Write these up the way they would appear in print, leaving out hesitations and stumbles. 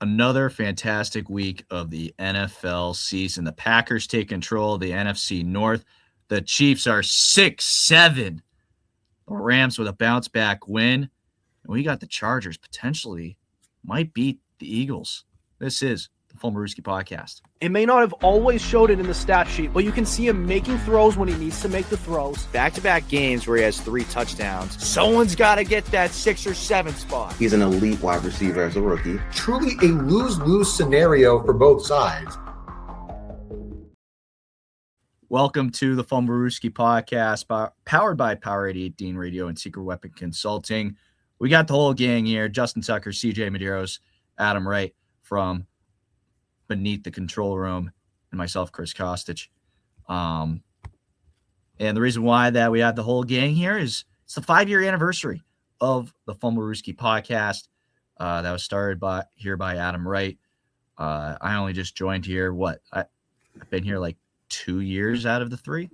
Another fantastic week of the NFL season. The Packers take control of the NFC North. The Chiefs are 6-7. The Rams with a bounce-back win. And we got the Chargers potentially might beat the Eagles. This is the Fumblerooski podcast. It may not have always showed it in the stat sheet, but you can see him making throws when he needs to make the throws. Back-to-back games where he has 3 touchdowns. Someone's got to get that 6 or 7 spot. He's an elite wide receiver as a rookie. Truly a lose-lose scenario for both sides. Welcome to the Fumblerooski podcast, powered by Power 88 Dean Radio and Secret Weapon Consulting. We got the whole gang here: Justin Tucker, CJ Medeiros, Adam Wright from Beneath the Control Room, and myself, Chris Costich. And the reason why that we have the whole gang here is it's the 5-year anniversary of the Fumblerooski podcast that was started by Adam Wright. I only just joined here. I've been here like 2 years out of the 3.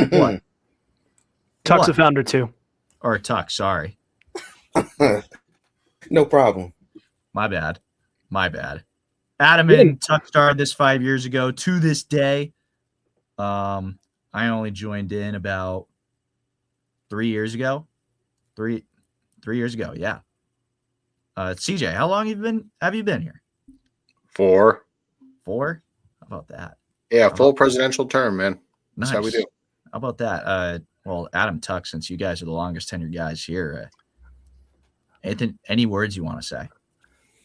What? Tuck's a founder too. Or Tuck, sorry. No problem. My bad. Adam and Tuck started this 5 years ago. To this day, I only joined in about 3 years ago. Three years ago, yeah. CJ, how long have you been here? 4. 4? How about that? Yeah, full presidential term, man. Nice. That's how we do. How about that? Well, Adam, Tuck, since you guys are the longest tenured guys here, any words you want to say?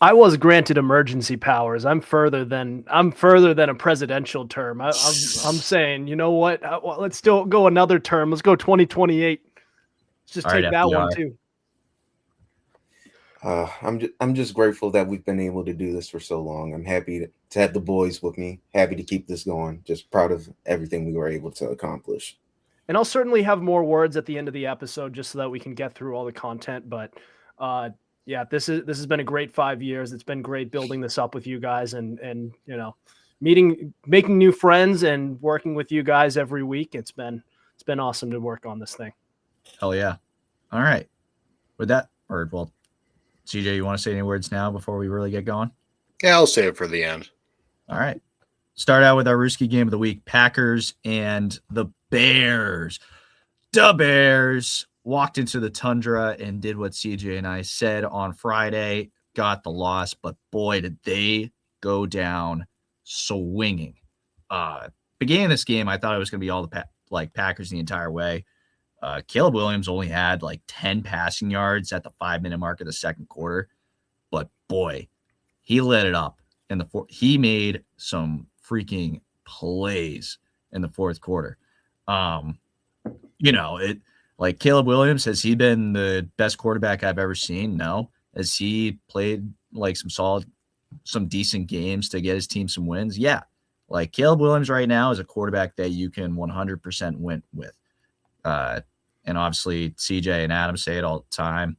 I was granted emergency powers. I'm further than a presidential term. I'm saying, you know what? Let's still go another term. Let's go 2028. Let's just take that one too. I'm just grateful that we've been able to do this for so long. I'm happy to have the boys with me. Happy to keep this going. Just proud of everything we were able to accomplish. And I'll certainly have more words at the end of the episode just so that we can get through all the content. But yeah, this has been a great 5 years. It's been great building this up with you guys and you know, making new friends and working with you guys every week. It's been awesome to work on this thing. Hell yeah. All right. With that, CJ, you want to say any words now before we really get going? Yeah, I'll save it for the end. All right. Start out with our Rooski game of the week, Packers and the Bears. The Bears walked into the tundra and did what CJ and I said on Friday, got the loss, but boy, did they go down swinging. Beginning this game, I thought it was going to be all the Packers the entire way. Caleb Williams only had like 10 passing yards at the 5-minute mark of the second quarter, but boy, he lit it up in the fourth. He made some freaking plays in the fourth quarter. You know, like Caleb Williams, has he been the best quarterback I've ever seen? No. Has he played like some decent games to get his team some wins? Yeah. Like Caleb Williams right now is a quarterback that you can 100% win with. And obviously CJ and Adam say it all the time,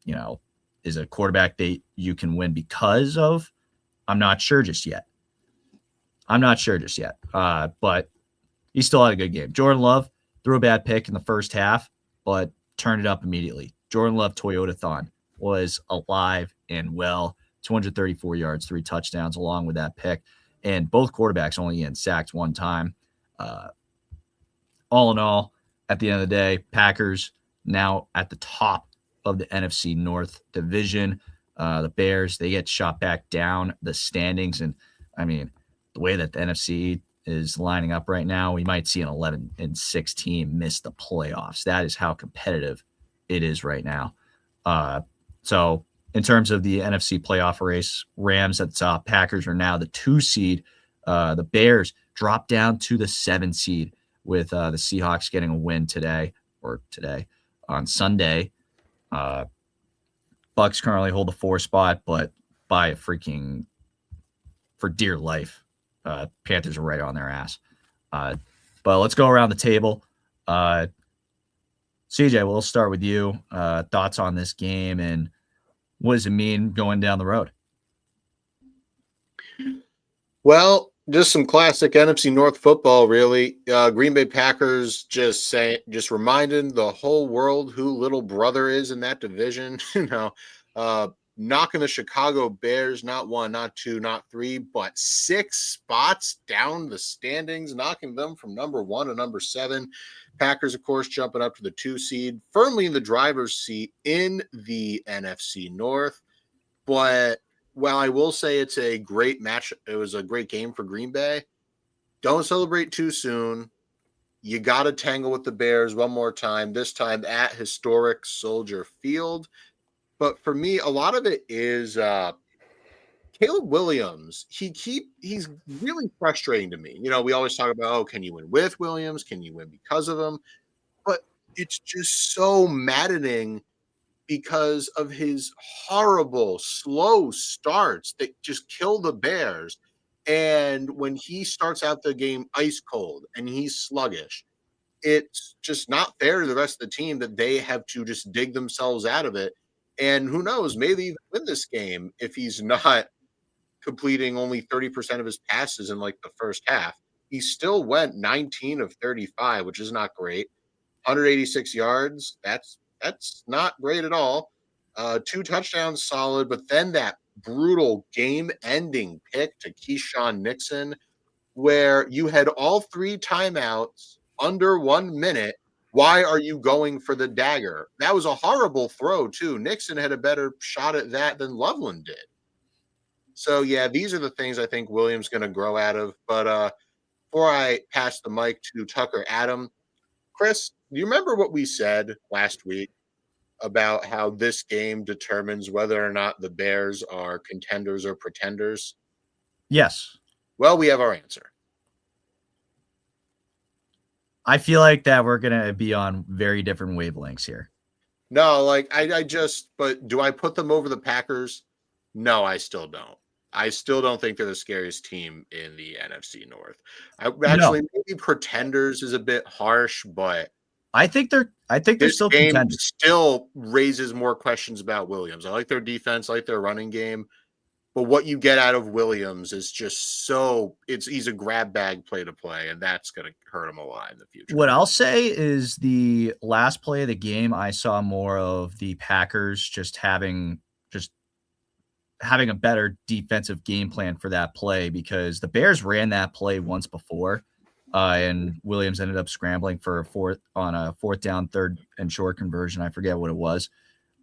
you know, is a quarterback that you can win because of. I'm not sure just yet. But he still had a good game. Jordan Love threw a bad pick in the first half, but turned it up immediately. Jordan Love Toyota-thon was alive and well. 234 yards, 3 touchdowns along with that pick. And both quarterbacks only getting sacked one time. All in all, at the end of the day, Packers now at the top of the NFC North division. The Bears, they get shot back down the standings. And, I mean, the way that the NFC is lining up right now, we might see an 11-6 team miss the playoffs. That is how competitive it is right now. So in terms of the NFC playoff race, Rams at the top, Packers are now the 2 seed. The Bears drop down to the 7 seed with the Seahawks getting a win today on Sunday. Bucks currently hold the 4 spot, but by for dear life. Panthers are right on their ass. But let's go around the table. CJ, we'll start with you. Thoughts on this game and what does it mean going down the road? Well, just some classic NFC North football, really. Green Bay Packers just reminding the whole world who little brother is in that division. You know, knocking the Chicago Bears, not 1, not 2, not 3, but 6 spots down the standings, knocking them from number 1 to number 7. Packers, of course, jumping up to the 2 seed, firmly in the driver's seat in the NFC North. But while I will say it's a great match, it was a great game for Green Bay, don't celebrate too soon. You got to tangle with the Bears one more time, this time at historic Soldier Field. But for me, a lot of it is Caleb Williams. He's really frustrating to me. We always talk about, oh, can you win with Williams? Can you win because of him? But it's just so maddening because of his horrible, slow starts that just kill the Bears. And when he starts out the game ice cold and he's sluggish, it's just not fair to the rest of the team that they have to just dig themselves out of it. And who knows, maybe even win this game if he's not completing only 30% of his passes in like the first half. He still went 19 of 35, which is not great. 186 yards. That's not great at all. 2 touchdowns, solid, but then that brutal game-ending pick to Keyshawn Nixon, where you had all 3 timeouts under 1 minute. Why are you going for the dagger? That was a horrible throw, too. Nixon had a better shot at that than Loveland did. So, yeah, these are the things I think Williams going to grow out of. But before I pass the mic to Tucker Adam, Chris, do you remember what we said last week about how this game determines whether or not the Bears are contenders or pretenders? Yes. Well, we have our answer. I feel like that we're going to be on very different wavelengths here. No, like but do I put them over the Packers? No, I still don't. I still don't think they're the scariest team in the NFC North. Maybe pretenders is a bit harsh, but I think they're still game contenders. Still raises more questions about Williams. I like their defense, I like their running game, but what you get out of Williams is just he's a grab bag play to play, and that's going to hurt him a lot in the future. What I'll say is the last play of the game, I saw more of the Packers just having a better defensive game plan for that play, because the Bears ran that play once before, and Williams ended up scrambling for a fourth down, 3rd and short conversion. I forget what it was,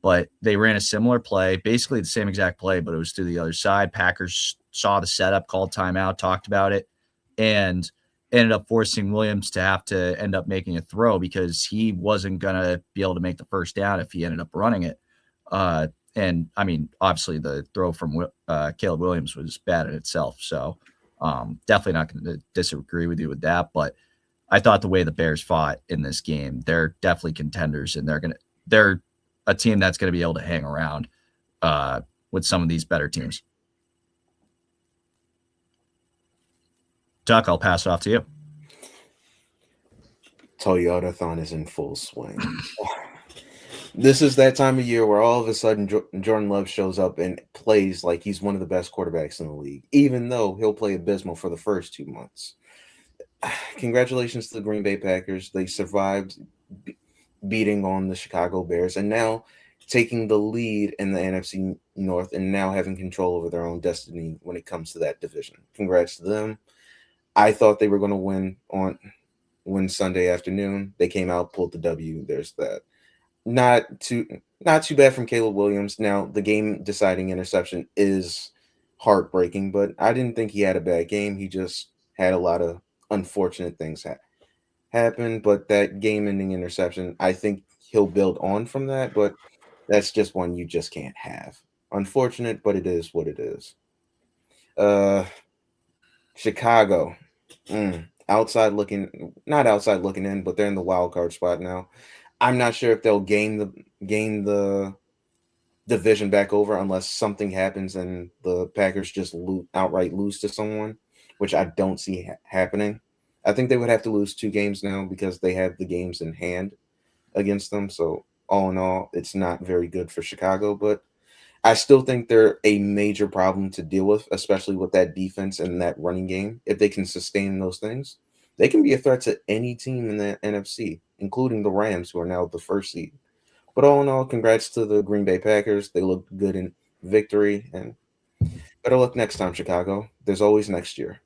but they ran a similar play, basically the same exact play, but it was to the other side. Packers saw the setup, called timeout, talked about it, and ended up forcing Williams to have to end up making a throw because he wasn't going to be able to make the first down if he ended up running it. And I mean, obviously the throw from Caleb Williams was bad in itself. So definitely not going to disagree with you with that. But I thought the way the Bears fought in this game, they're definitely contenders, and they're a team that's going to be able to hang around with some of these better teams. Duck, I'll pass it off to you. Toyota-thon is in full swing. This is that time of year where all of a sudden Jordan Love shows up and plays like he's one of the best quarterbacks in the league, even though he'll play abysmal for the first 2 months. Congratulations to the Green Bay Packers. They survived beating on the Chicago Bears and now taking the lead in the NFC North and now having control over their own destiny when it comes to that division. Congrats to them. I thought they were going to win Sunday afternoon. They came out, pulled the W. There's that. Not too bad from Caleb Williams. Now, the game-deciding interception is heartbreaking, but I didn't think he had a bad game. He just had a lot of unfortunate things happen, but that game-ending interception, I think he'll build on from that, but that's just one you just can't have. Unfortunate, but it is what it is. Chicago, not outside looking in, but they're in the wild card spot now. I'm not sure if they'll gain the division back over unless something happens and the Packers just outright lose to someone, which I don't see happening. I think they would have to lose 2 games now because they have the games in hand against them. So all in all, it's not very good for Chicago, but I still think they're a major problem to deal with, especially with that defense and that running game. If they can sustain those things, they can be a threat to any team in the NFC, including the Rams, who are now the 1st seed. But all in all, congrats to the Green Bay Packers. They looked good in victory, and better luck next time, Chicago. There's always next year.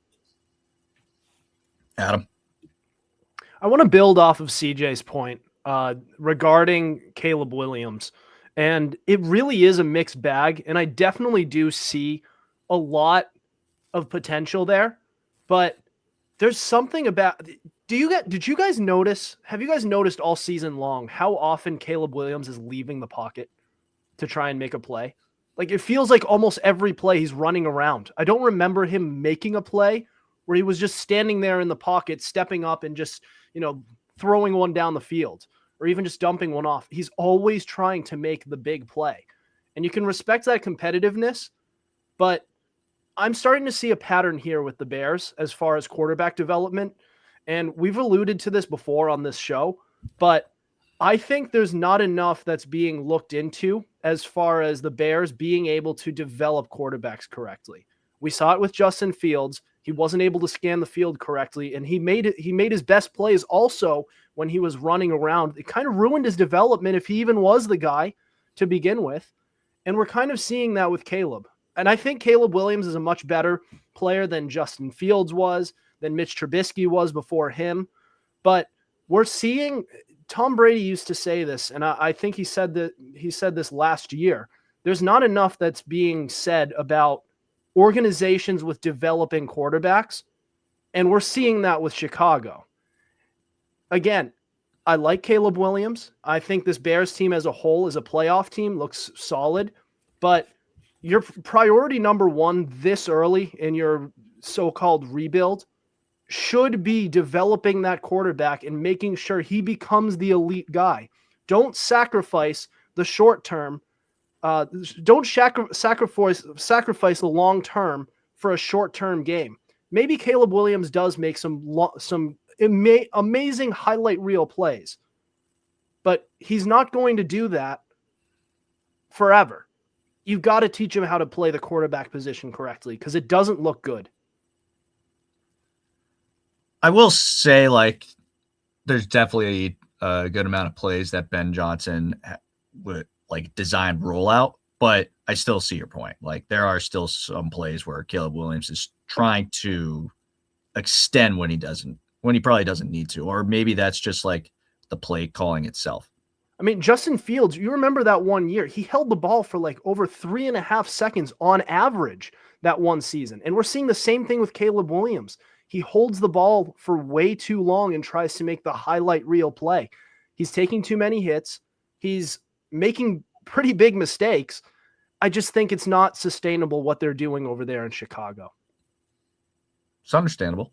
Adam. I want to build off of CJ's point regarding Caleb Williams. And it really is a mixed bag. And I definitely do see a lot of potential there. But there's something about did you guys notice? Have you guys noticed all season long how often Caleb Williams is leaving the pocket to try and make a play? Like, it feels like almost every play he's running around. I don't remember him making a play where he was just standing there in the pocket, stepping up and just, throwing one down the field or even just dumping one off. He's always trying to make the big play. And you can respect that competitiveness, but I'm starting to see a pattern here with the Bears as far as quarterback development. And we've alluded to this before on this show, but I think there's not enough that's being looked into as far as the Bears being able to develop quarterbacks correctly. We saw it with Justin Fields. He wasn't able to scan the field correctly, and he made his best plays also when he was running around. It kind of ruined his development if he even was the guy to begin with. And we're kind of seeing that with Caleb. And I think Caleb Williams is a much better player than Justin Fields was, than Mitch Trubisky was before him. But we're seeing Tom Brady used to say this, and I think he said this last year. There's not enough that's being said about organizations with developing quarterbacks, and we're seeing that with Chicago. Again, I like Caleb Williams. I think this Bears team as a whole, as a playoff team, looks solid, but your priority number one this early in your so-called rebuild should be developing that quarterback and making sure he becomes the elite guy. Don't sacrifice the short term. Don't sacrifice the long term for a short term game. Maybe Caleb Williams does make some amazing highlight reel plays, but he's not going to do that forever. You've got to teach him how to play the quarterback position correctly because it doesn't look good. I will say, there's definitely a good amount of plays that Ben Johnson would design rollout, but I still see your point. There are still some plays where Caleb Williams is trying to extend when he probably doesn't need to, or maybe that's just the play calling itself. I mean, Justin Fields, you remember that one year, he held the ball for over 3.5 seconds on average that one season. And we're seeing the same thing with Caleb Williams. He holds the ball for way too long and tries to make the highlight reel play. He's taking too many hits. He's making pretty big mistakes. I just think it's not sustainable what they're doing over there in Chicago. It's understandable.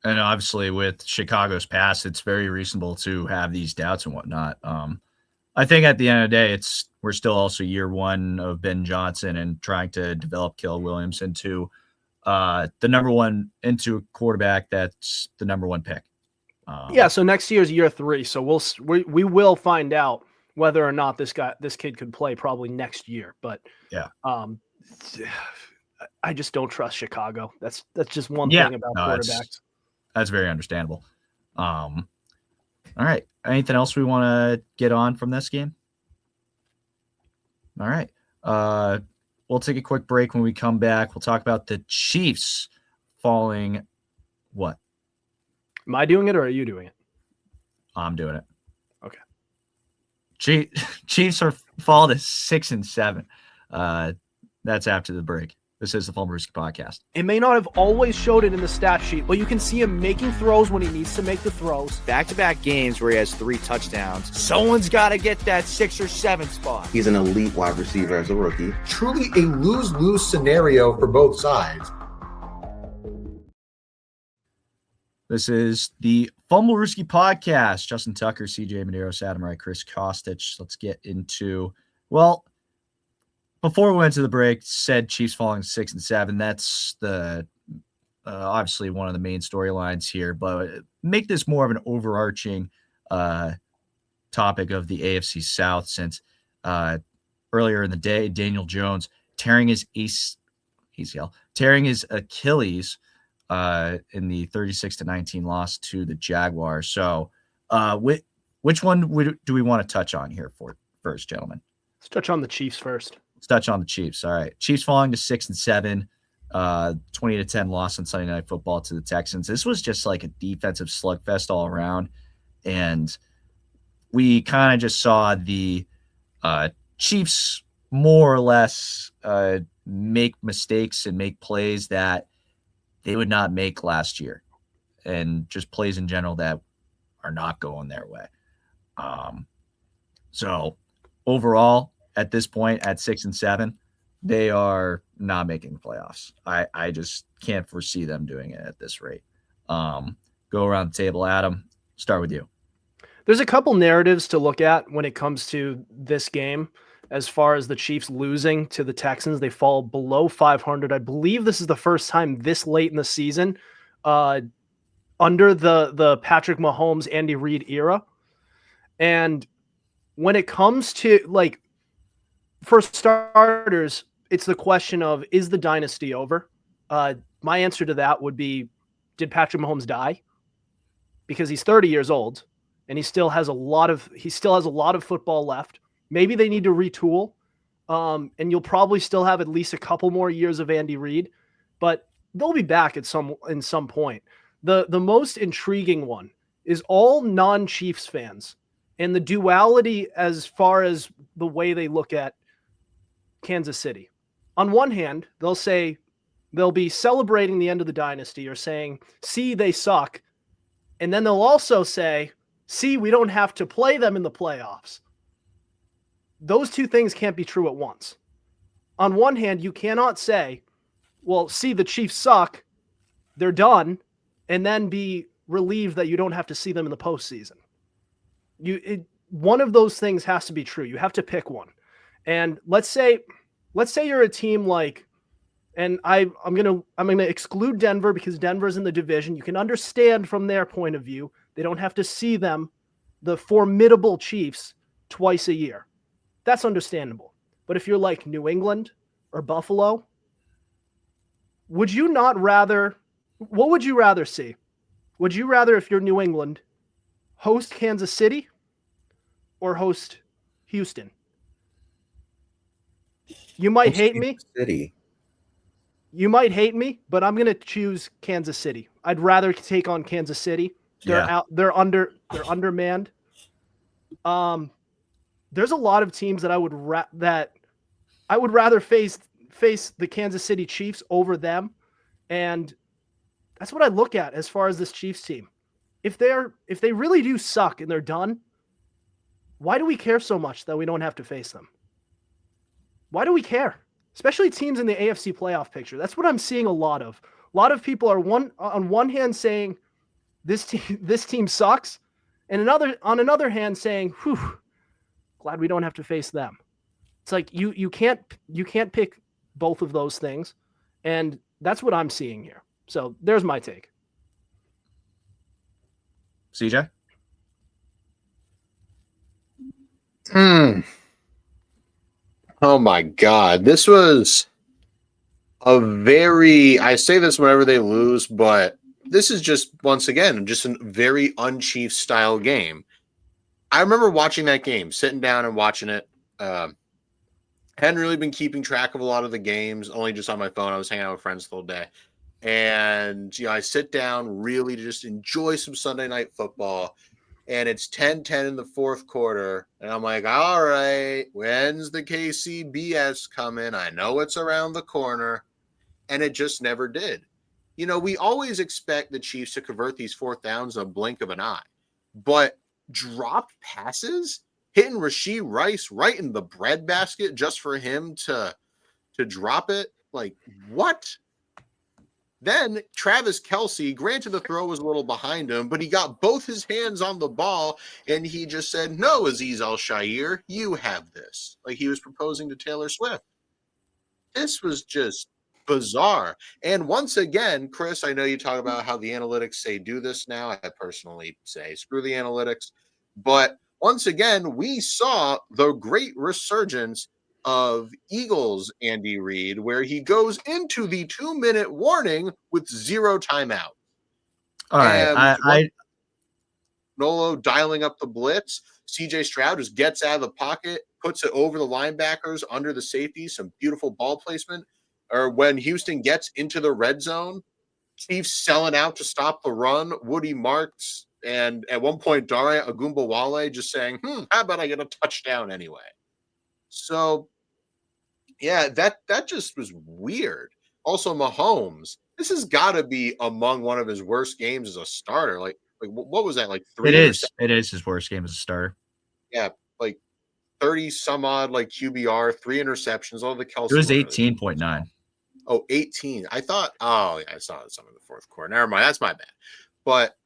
And obviously with Chicago's past, it's very reasonable to have these doubts and whatnot. I think at the end of the day, we're still also year one of Ben Johnson and trying to develop Caleb Williams into into a quarterback that's the number one pick. So next year's year 3. So we will find out whether or not this kid could play probably next year. But yeah, I just don't trust Chicago. That's just one thing about quarterbacks. That's very understandable. All right. Anything else we want to get on from this game? All right. We'll take a quick break. When we come back, we'll talk about the Chiefs falling what? Am I doing it or are you doing it? I'm doing it. Okay. Chiefs are fall to 6-7. That's after the break. This is the Fumblerooski podcast. It may not have always showed it in the stat sheet, but you can see him making throws when he needs to make the throws. Back-to-back games where he has 3 touchdowns. Someone's got to get that 6 or 7 spot. He's an elite wide receiver as a rookie. Truly a lose-lose scenario for both sides. This is the Fumblerooski podcast. Justin Tucker, CJ Medeiros, Adam Wright, Chris Costich. Let's get into, before we went to the break, said Chiefs falling 6-7. That's the obviously one of the main storylines here, but make this more of an overarching topic of the AFC South, since earlier in the day, Daniel Jones tearing his Achilles in the 36-19 loss to the Jaguars. So with Which one do we want to touch on here first, gentlemen? Let's touch on the Chiefs first. Let's touch on the Chiefs. All right. Chiefs falling to 6-7, 20-10 loss on Sunday Night Football to the Texans. This was just like a defensive slugfest all around. And we kind of just saw the Chiefs more or less make mistakes and make plays that they would not make last year, and just plays in general that are not going their way. So overall, at this point, at 6-7, they are not making the playoffs. I just can't foresee them doing it at this rate. Go around the table, Adam. Start with you. There's a couple narratives to look at when it comes to this game. As far as the Chiefs losing to the Texans, they fall below 500. I believe this is the first time this late in the season under the Patrick Mahomes, Andy Reid era. And when it comes to, like, for starters, it's the question of, is the dynasty over? My answer to that would be, did Patrick Mahomes die? Because he's 30 years old and he still has a lot of football left. Maybe they need to retool, and you'll probably still have at least a couple more years of Andy Reid, but they'll be back in some point. The most intriguing one is all non-Chiefs fans and the duality as far as the way they look at Kansas City. On one hand, they'll be celebrating the end of the dynasty or saying, see, they suck. And then they'll also say, see, we don't have to play them in the playoffs. Those two things can't be true at once. On one hand, you cannot say, well, see, the Chiefs suck, they're done, and then be relieved that you don't have to see them in the postseason. One of those things has to be true. You have to pick one. And let's say you're a team like, and I'm gonna exclude Denver because Denver's in the division. You can understand from their point of view, they don't have to see them, the formidable Chiefs, twice a year. That's understandable. But if you're like New England or Buffalo, what would you rather see? Would you rather, if you're New England, host Kansas City or host Houston? You might hate me. City. You might hate me, but I'm going to choose Kansas City. I'd rather take on Kansas City. They're undermanned. There's a lot of teams that I would rather face the Kansas City Chiefs over them, and that's what I look at as far as this Chiefs team. If they really do suck and they're done, why do we care so much that we don't have to face them? Why do we care? Especially teams in the AFC playoff picture. That's what I'm seeing a lot of. A lot of people are on one hand saying this team sucks, and on another hand saying, whew, glad we don't have to face them. It's like you can't pick both of those things, and that's what I'm seeing here. So there's my take. CJ? Oh my God. This was I say this whenever they lose, but this is just, once again, just a very un-Chiefs style game. I remember watching that game, sitting down and watching it. Hadn't really been keeping track of a lot of the games, only just on my phone. I was hanging out with friends the whole day. And, I sit down really to just enjoy some Sunday Night Football. And it's 10-10 in the fourth quarter. And I'm like, all right, when's the KC BS coming? I know it's around the corner. And it just never did. We always expect the Chiefs to convert these fourth downs in a blink of an eye. But dropped passes, hitting Rashee Rice right in the breadbasket just for him to drop it. Like, what? Then Travis Kelce, granted the throw was a little behind him, but he got both his hands on the ball and he just said, no, Azeez Al-Shaair, you have this. Like he was proposing to Taylor Swift. This was just bizarre. And once again, Chris, I know you talk about how the analytics say do this now. I personally say screw the analytics. But once again, we saw the great resurgence of Eagles Andy Reid, where he goes into the 2-minute warning with 0 timeout. All right. Nolo dialing up the blitz. CJ Stroud just gets out of the pocket, puts it over the linebackers, under the safety, some beautiful ball placement. Or when Houston gets into the red zone, Chiefs selling out to stop the run. Woody Marks and at one point Dare Agumbawale just saying, how about I get a touchdown anyway? So, yeah, that just was weird. Also, Mahomes, this has got to be among one of his worst games as a starter. Like what was that? Like It is his worst game as a starter. Yeah, like 30 some odd like QBR, 3 interceptions. All the Kelsey. It was 18.9. Oh, 18. I thought, I saw some in the fourth quarter. Never mind. That's my bad. But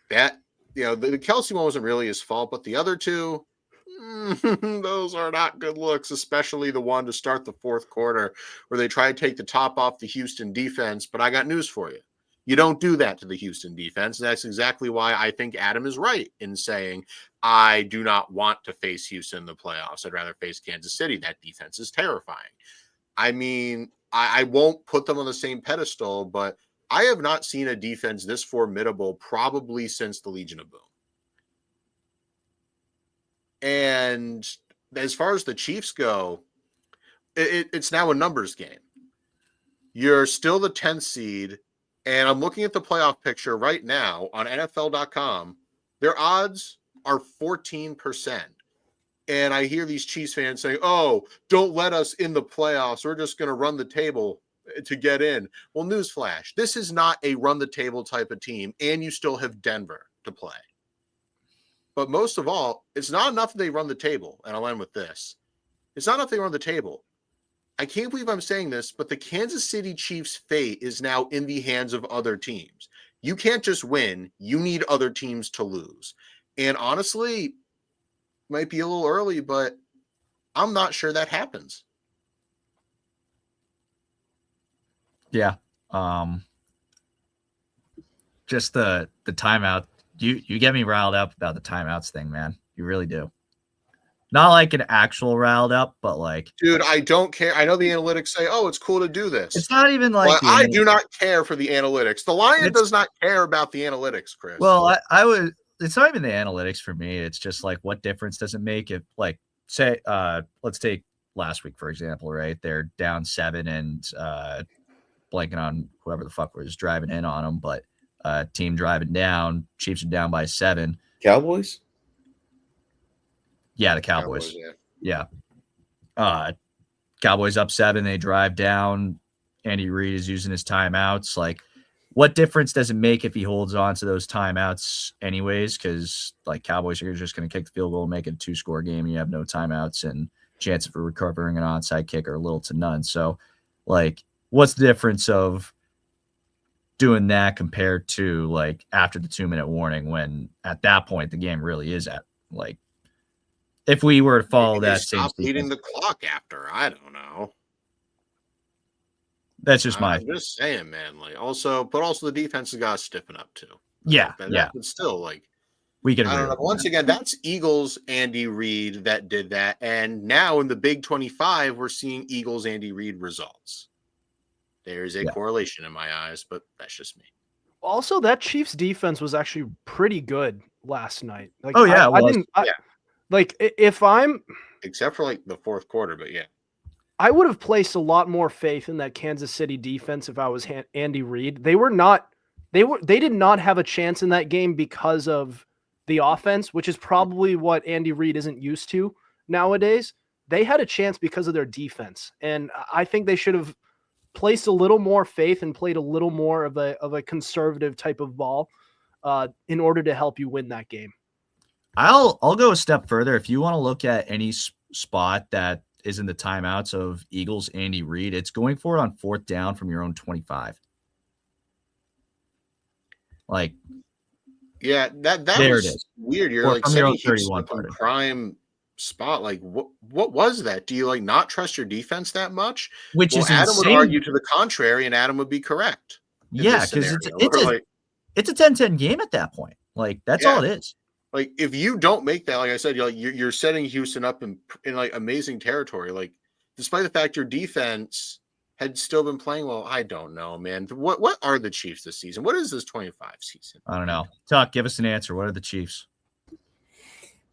that, the Kelsey one wasn't really his fault, but the other two, those are not good looks, especially the one to start the fourth quarter where they try to take the top off the Houston defense. But I got news for you. You don't do that to the Houston defense. That's exactly why I think Adam is right in saying, I do not want to face Houston in the playoffs. I'd rather face Kansas City. That defense is terrifying. I mean, I won't put them on the same pedestal, but I have not seen a defense this formidable probably since the Legion of Boom. And as far as the Chiefs go, it's now a numbers game. You're still the 10th seed, and I'm looking at the playoff picture right now on NFL.com. Their odds are 14%. And I hear these Chiefs fans saying, don't let us in the playoffs. We're just going to run the table to get in. Well, newsflash, this is not a run the table type of team, and you still have Denver to play. But most of all, it's not enough that they run the table. And I'll end with this. It's not enough they run the table. I can't believe I'm saying this, but the Kansas City Chiefs' fate is now in the hands of other teams. You can't just win. You need other teams to lose. And honestly, might be a little early, but I'm not sure that happens. Yeah. Just the timeout. You get me riled up about the timeouts thing, man. You really do. Not like an actual riled up, but like, dude, I don't care. I know the analytics say, it's cool to do this. It's not even like I do not care for the analytics. The Lion does not care about the analytics, Chris. Well, I would. It's not even the analytics for me. It's just like, what difference does it make if, like, say, let's take last week, for example, right? They're down 7 and blanking on whoever the fuck was driving in on them, but team driving down, Chiefs are down by 7. Cowboys? Yeah, the Cowboys. Yeah. Cowboys up 7. They drive down. Andy Reid is using his timeouts. Like, what difference does it make if he holds on to those timeouts anyways? Because, like, Cowboys are just going to kick the field goal and make it a 2-score game, and you have no timeouts, and chance for recovering an onside kick are little to none. So, like, what's the difference of doing that compared to, like, after the 2-minute warning, when at that point the game really is at, like, if we were to follow that same stop leading the clock after, I don't know. That's just I'm just saying, man. Like, also the defense has got to stiffen up too. Yeah, But still, like, we can. I don't know. Once again, that's Eagles Andy Reid that did that, and now in the Big 25, we're seeing Eagles Andy Reid results. There's a correlation in my eyes, but that's just me. Also, that Chiefs defense was actually pretty good last night. Like, like, if I'm, except for like the fourth quarter, but yeah. I would have placed a lot more faith in that Kansas City defense if I was Andy Reid. They did not have a chance in that game because of the offense, which is probably what Andy Reid isn't used to nowadays. They had a chance because of their defense, and I think they should have placed a little more faith and played a little more of a conservative type of ball in order to help you win that game. I'll go a step further. If you want to look at any spot that is in the timeouts of Eagles Andy Reid, it's going for it on 4th down from your own 25. Like, yeah, that there was it is. Weird. You're Or like from your own setting 31 Houston up in prime spot. Like, what was that? Do you like not trust your defense that much? Which is Adam insane. would argue to the contrary, and Adam would be correct. Yeah, because it's a 10-10 game at that point. Like, that's all it is. Like, if you don't make that, like I said, you're setting Houston up in like amazing territory. Like, despite the fact your defense had still been playing well, I don't know, man. What are the Chiefs this season? What is this 25 season? I don't know. Tuck, give us an answer. What are the Chiefs?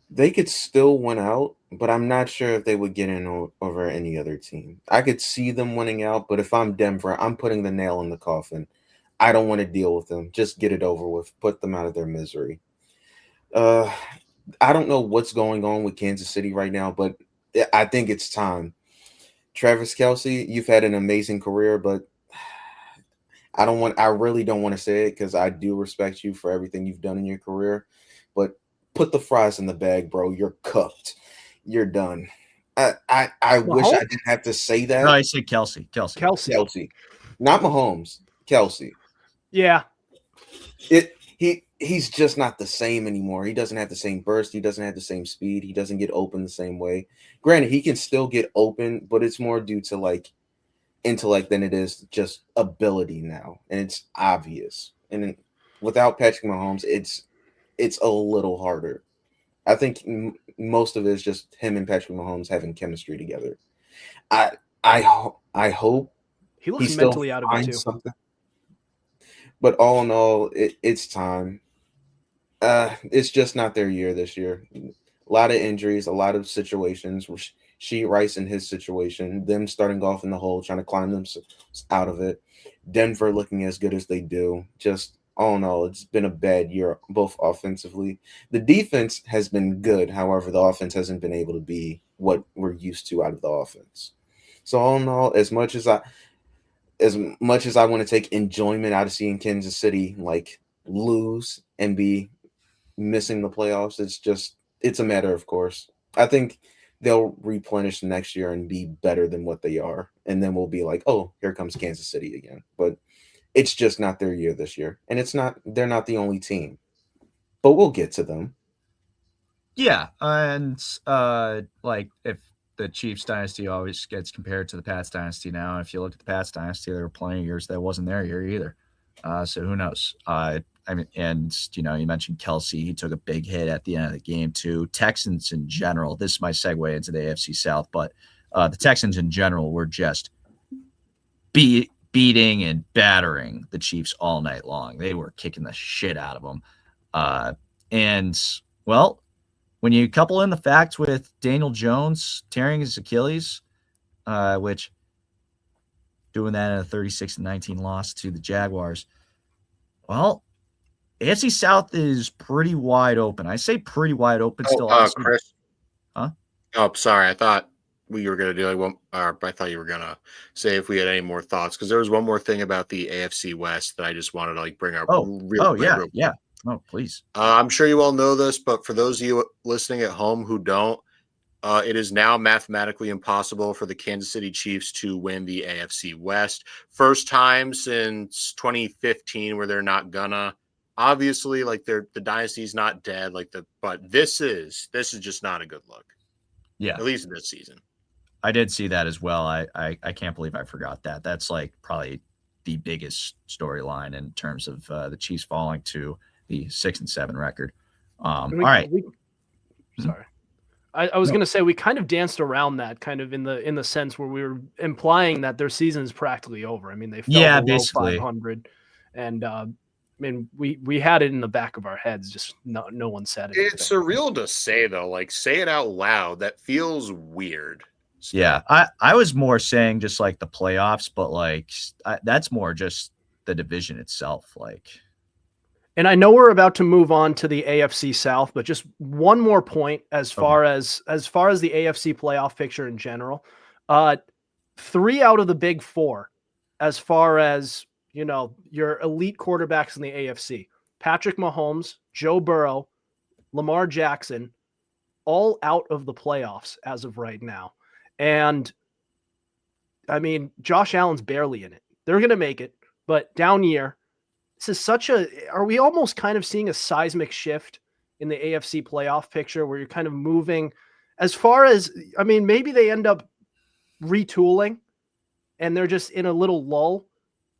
They could still win out, but I'm not sure if they would get in over any other team. I could see them winning out, but if I'm Denver, I'm putting the nail in the coffin. I don't want to deal with them. Just get it over with. Put them out of their misery. Uh, I don't know what's going on with Kansas City right now, but I think it's time. Travis Kelce, you've had an amazing career, but I really don't want to say it because I do respect you for everything you've done in your career, but put the fries in the bag, bro. You're cooked. You're done. I wish I didn't have to say that. No, I said Kelsey. Kelce, not Mahomes. Kelce. Yeah. He's just not the same anymore. He doesn't have the same burst. He doesn't have the same speed. He doesn't get open the same way. Granted, he can still get open, but it's more due to like intellect than it is just ability now, and it's obvious. And without Patrick Mahomes, it's a little harder. I think most of it is just him and Patrick Mahomes having chemistry together. I hope he looks mentally out of it too. Something. But all in all, it's time. It's just not their year this year. A lot of injuries, a lot of situations. Rice in his situation, them starting off in the hole, trying to climb themselves out of it. Denver looking as good as they do. Just all in all, it's been a bad year, both offensively. The defense has been good. However, the offense hasn't been able to be what we're used to out of the offense. So all in all, as much as I want to take enjoyment out of seeing Kansas City like lose and be missing the playoffs, it's a matter of course. I think they'll replenish next year and be better than what they are. And then we'll be like, oh, here comes Kansas City again. But it's just not their year this year. And they're not the only team. But we'll get to them. Yeah. And like if the Chiefs dynasty always gets compared to the Pats dynasty now, if you look at the Pats dynasty, there were plenty of years that wasn't their year either. So who knows? I mean, and you mentioned Kelsey. He took a big hit at the end of the game too. Texans in general. This is my segue into the AFC South, but the Texans in general were just beating and battering the Chiefs all night long. They were kicking the shit out of them. And well, when you couple in the facts with Daniel Jones tearing his Achilles, which doing that in a 36-19 loss to the Jaguars, well, AFC South is pretty wide open. I say pretty wide open still. Chris. Huh? Oh, sorry. I thought we were going to do like one. I thought you were going to say if we had any more thoughts, because there was one more thing about the AFC West that I just wanted to like bring up. Yeah. Oh, please. I'm sure you all know this, but for those of you listening at home who don't, it is now mathematically impossible for the Kansas City Chiefs to win the AFC West. First time since 2015 where they're not gonna. Obviously, like the dynasty's not dead, but this is just not a good look. Yeah, at least this season. I did see that as well. I can't believe I forgot that. That's like probably the biggest storyline in terms of the Chiefs falling to the 6-7 record. All right. Sorry. I was going to say we kind of danced around that kind of in the sense where we were implying that their season is practically over. I mean, they fell below basically 500, and I mean, we had it in the back of our heads, just no one said it. It's surreal to say though, like say it out loud. That feels weird. So. Yeah, I was more saying just like the playoffs, but like that's more just the division itself, like. And I know we're about to move on to the AFC South, but just one more point as far as the AFC playoff picture in general. 3 out of the big 4, as far as your elite quarterbacks in the AFC: Patrick Mahomes, Joe Burrow, Lamar Jackson, all out of the playoffs as of right now. And I mean, Josh Allen's barely in it. They're going to make it, but down year. This is are we almost kind of seeing a seismic shift in the AFC playoff picture where you're kind of moving as far as, I mean, maybe they end up retooling and they're just in a little lull,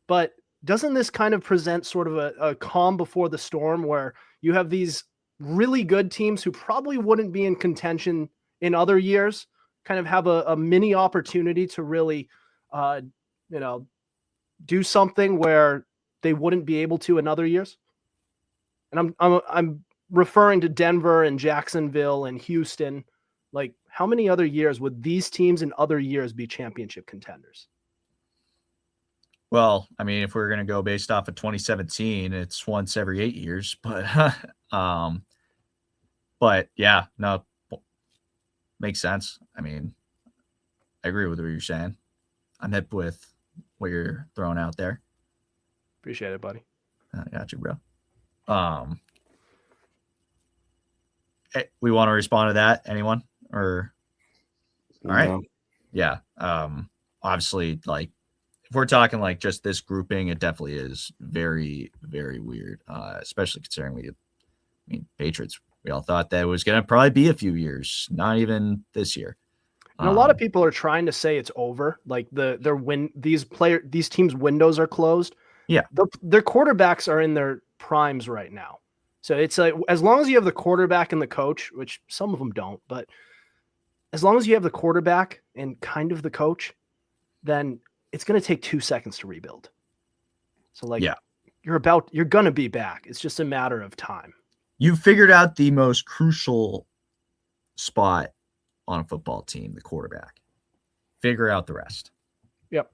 but doesn't this kind of present sort of a calm before the storm where you have these really good teams who probably wouldn't be in contention in other years kind of have a mini opportunity to really, do something where they wouldn't be able to in other years? And I'm referring to Denver and Jacksonville and Houston, like how many other years would these teams in other years be championship contenders? Well, I mean, if we're going to go based off of 2017, it's once every 8 years, but yeah, no, makes sense. I mean, I agree with what you're saying. I'm hip with what you're throwing out there. Appreciate it, buddy. I got you, bro. We want to respond to that. Anyone? Or all right. No. Yeah. Obviously, like if we're talking like just this grouping, it definitely is very, very weird. Especially considering Patriots. We all thought that it was gonna probably be a few years, not even this year. And a lot of people are trying to say it's over. Like these teams' windows are closed. Yeah. Their quarterbacks are in their primes right now. So it's like, as long as you have the quarterback and the coach, which some of them don't, but as long as you have the quarterback and kind of the coach, then it's going to take 2 seconds to rebuild. So like, yeah, you're going to be back. It's just a matter of time. You figured out the most crucial spot on a football team, the quarterback. Figure out the rest. Yep.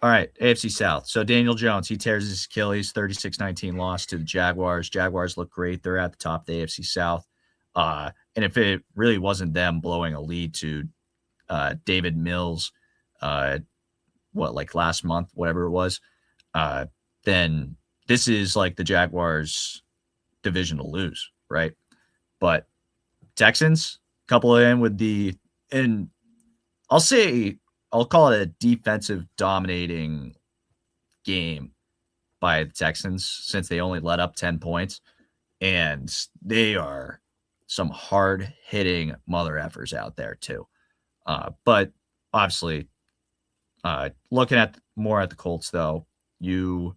All right, AFC South. So Daniel Jones, he tears his Achilles, 36-19 loss to the Jaguars. Jaguars look great. They're at the top of the AFC South. And if it really wasn't them blowing a lead to David Mills, last month, whatever it was, then this is like the Jaguars' division to lose, right? But Texans, couple of in with and I'll call it a defensive dominating game by the Texans since they only let up 10 points. And they are some hard-hitting mother effers out there too. But obviously, looking at more at the Colts, though, you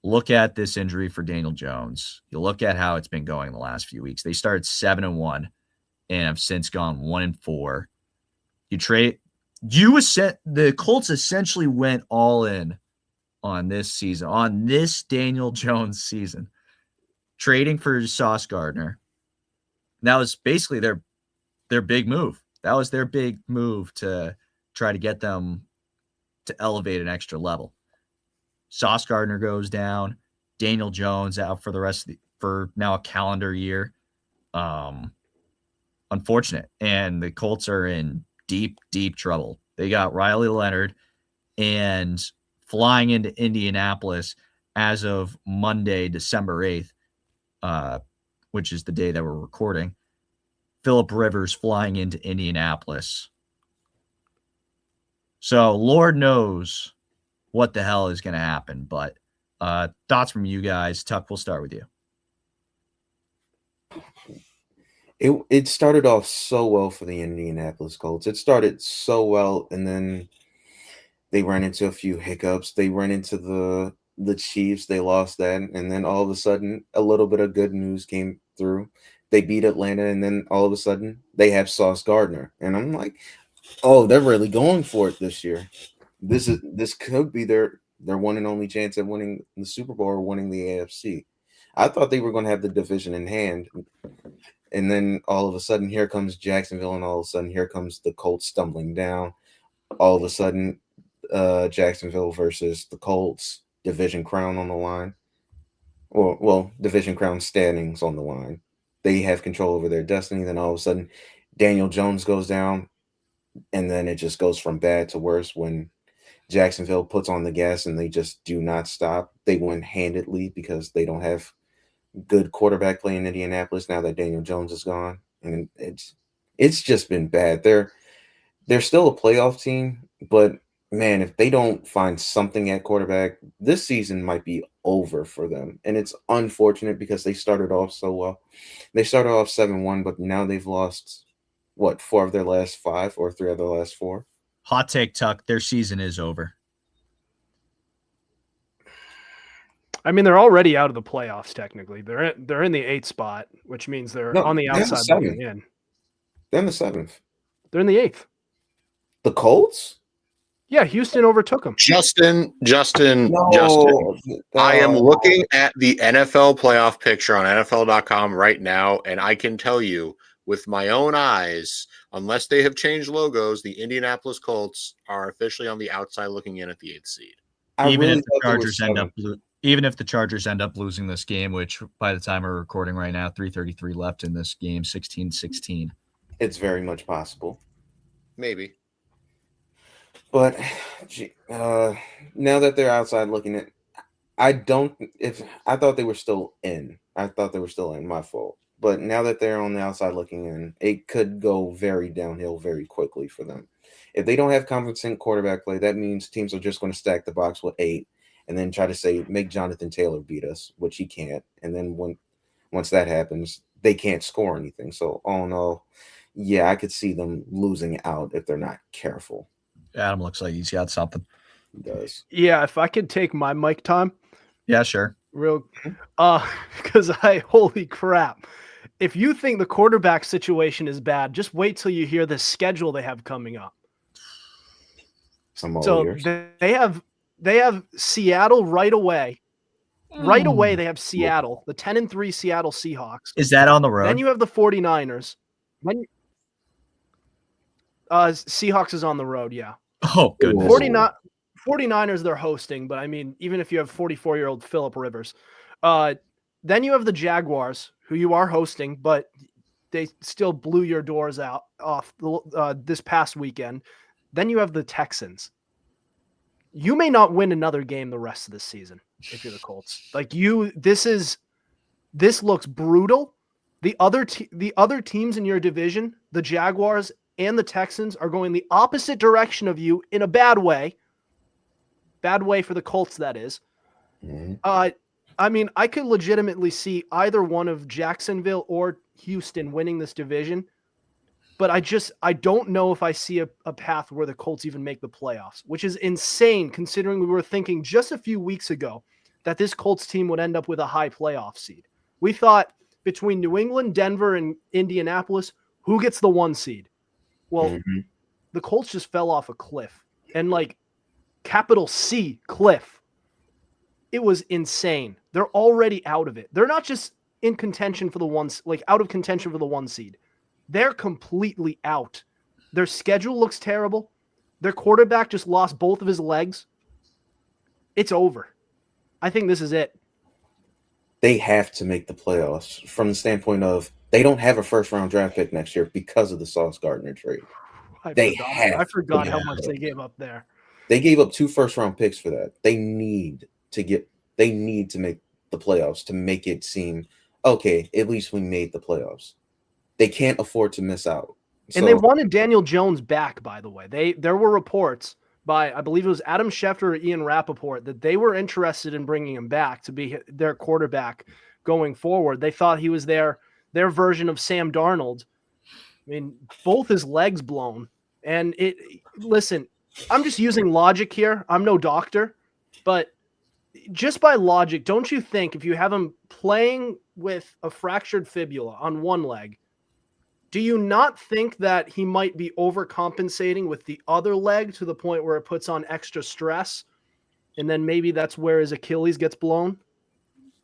look at this injury for Daniel Jones. You look at how it's been going the last few weeks. They started 7-1 and have since gone 1-4. The Colts essentially went all in on this season, on this Daniel Jones season, trading for Sauce Gardner. That was basically their big move. That was their big move to try to get them to elevate an extra level. Sauce Gardner goes down. Daniel Jones out for the rest of for now a calendar year. Unfortunate. And the Colts are in deep, deep trouble. They got Riley Leonard and flying into Indianapolis as of Monday, December 8th, which is the day that we're recording. Phillip Rivers flying into Indianapolis. So Lord knows what the hell is going to happen. But thoughts from you guys. Tuck, we'll start with you. It started off so well for the Indianapolis Colts. It started so well, and then they ran into a few hiccups. They ran into the Chiefs. They lost that, and then all of a sudden, a little bit of good news came through. They beat Atlanta, and then all of a sudden, they have Sauce Gardner, and I'm like, oh, they're really going for it this year. This could be their one and only chance at winning the Super Bowl or winning the AFC. I thought they were going to have the division in hand. And then all of a sudden, here comes Jacksonville, and all of a sudden, here comes the Colts stumbling down. All of a sudden, Jacksonville versus the Colts, division crown on the line. Well, division crown standings on the line. They have control over their destiny. Then all of a sudden, Daniel Jones goes down, and then it just goes from bad to worse when Jacksonville puts on the gas and they just do not stop. They win handedly because they don't have good quarterback play in Indianapolis now that Daniel Jones is gone, and it's just been bad. They're still a playoff team, but man, if they don't find something at quarterback, this season might be over for them. And it's unfortunate because they started off so well. They started off 7-1, but now they've lost 4 of their last 5 or 3 of their last 4. Hot take, Tuck. Their season is over. I mean, they're already out of the playoffs. Technically, they're in the 8th spot, which means they're on the outside looking in. They're in the 7th. They're in the 8th. The Colts? Yeah, Houston overtook him. Justin. No, I am looking at the NFL playoff picture on NFL.com right now, and I can tell you with my own eyes, unless they have changed logos, the Indianapolis Colts are officially on the outside looking in at the 8th seed. Even if the Chargers end up losing this game, which by the time we're recording right now, 3:33 left in this game, 16-16. It's very much possible. Maybe. But now that they're outside looking at, I thought they were still in. My fault. But now that they're on the outside looking in, it could go very downhill very quickly for them. If they don't have competent quarterback play, that means teams are just going to stack the box with 8 and then try to make Jonathan Taylor beat us, which he can't. And then once that happens, they can't score anything. So, oh no. Yeah, I could see them losing out if they're not careful. Adam looks like he's got something. He does. Yeah, if I could take my mic time. Yeah, sure. Because holy crap. If you think the quarterback situation is bad, just wait till you hear the schedule they have coming up. They have Seattle right away. Right away, they have Seattle, the 10-3 Seattle Seahawks. Is that on the road? Then you have the 49ers. Seahawks is on the road, yeah. Oh, goodness. 49ers they're hosting, but I mean, even if you have 44-year-old Phillip Rivers. Then you have the Jaguars, who you are hosting, but they still blew your doors off this past weekend. Then you have the Texans. You may not win another game the rest of the season if you're the Colts. This looks brutal. The other teams in your division, the Jaguars and the Texans, are going the opposite direction of you in a bad way. Bad way for the Colts, that is. Mm-hmm. I mean, I could legitimately see either one of Jacksonville or Houston winning this division, but I don't know if I see a path where the Colts even make the playoffs, which is insane considering we were thinking just a few weeks ago that this Colts team would end up with a high playoff seed. We thought between New England, Denver, and Indianapolis, who gets the 1 seed? Well, the Colts just fell off a cliff, and capital C cliff. It was insane. They're already out of it. They're not just in contention for out of contention for the 1 seed. They're completely out. Their schedule looks terrible. Their quarterback just lost both of his legs. It's over. I think this is it. They have to make the playoffs from the standpoint of they don't have a first-round draft pick next year because of the Sauce Gardner trade. I forgot how much they gave up there. They gave up 2 first-round picks for that. They need to make the playoffs to make it seem okay. At least we made the playoffs. They can't afford to miss out. And they wanted Daniel Jones back, by the way. There were reports by, I believe it was Adam Schefter or Ian Rappaport, that they were interested in bringing him back to be their quarterback going forward. They thought he was their version of Sam Darnold. I mean, both his legs blown. And listen, I'm just using logic here. I'm no doctor, but just by logic, don't you think if you have him playing with a fractured fibula on one leg, do you not think that he might be overcompensating with the other leg to the point where it puts on extra stress? And then maybe that's where his Achilles gets blown?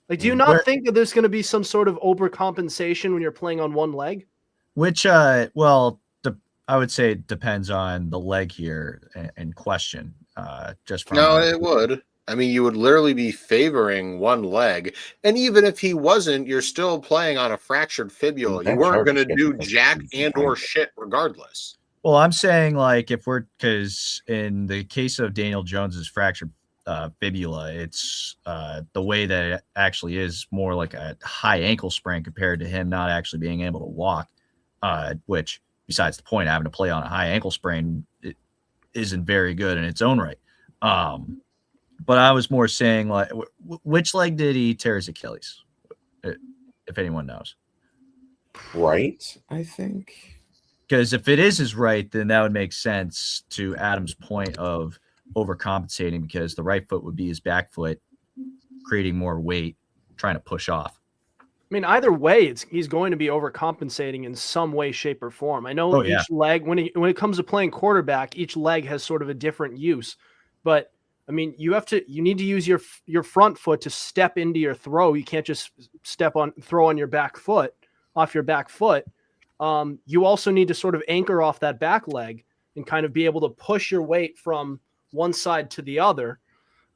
Do you not think that there's going to be some sort of overcompensation when you're playing on one leg? Which, I would say it depends on the leg here in question. It would. I mean, you would literally be favoring one leg. And even if he wasn't, you're still playing on a fractured fibula. You weren't going to do jack and or shit regardless. Well, I'm saying because in the case of Daniel Jones's fractured fibula, it's the way that it actually is more like a high ankle sprain compared to him not actually being able to walk, which besides the point, having to play on a high ankle sprain, it isn't very good in its own right. But I was more saying, which leg did he tear his Achilles? If anyone knows. Right, I think. Because if it is his right, then that would make sense to Adam's point of overcompensating, because the right foot would be his back foot, creating more weight, trying to push off. mean, either way, he's going to be overcompensating in some way, shape, or form. I know each leg, when it comes to playing quarterback, each leg has sort of a different use. But I mean, you need to use your front foot to step into your throw. You can't just throw on your back foot, off your back foot. You also need to sort of anchor off that back leg and kind of be able to push your weight from one side to the other.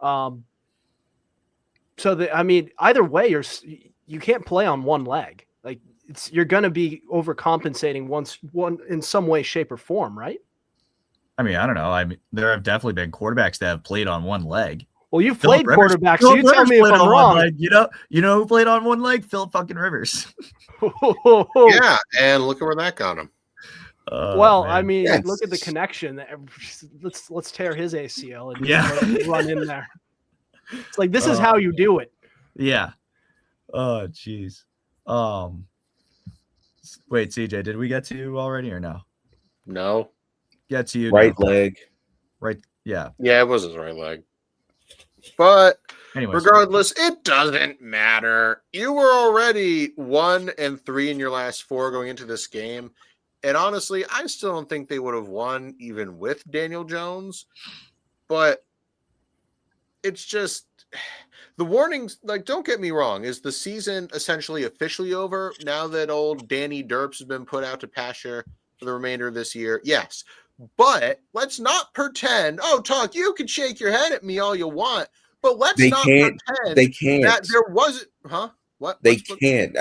Either way, you can't play on one leg. Like you're going to be overcompensating in some way, shape, or form, right? I mean, I don't know. I mean, there have definitely been quarterbacks that have played on one leg. Well, you've played quarterbacks, so you tell me if I'm wrong. You know who played on one leg? Phil fucking Rivers. Yeah, and look at where that got him. Well, man. I mean, look at the connection. Let's tear his ACL and run in there. It's like this is how you do it. Yeah. Oh, jeez. Wait, CJ, did we get to you already or no? No. Get to you. Right leg. Right. Yeah. Yeah, it was his right leg. But anyways, regardless, it doesn't matter. You were already 1-3 in your last 4 going into this game. And honestly, I still don't think they would have won even with Daniel Jones. But it's just the warnings, like, don't get me wrong. Is the season essentially officially over now that old Danny Derps has been put out to pasture for the remainder of this year? Yes. But let's not pretend, Tuck, you can shake your head at me all you want, but let's pretend that there wasn't, What? They can't.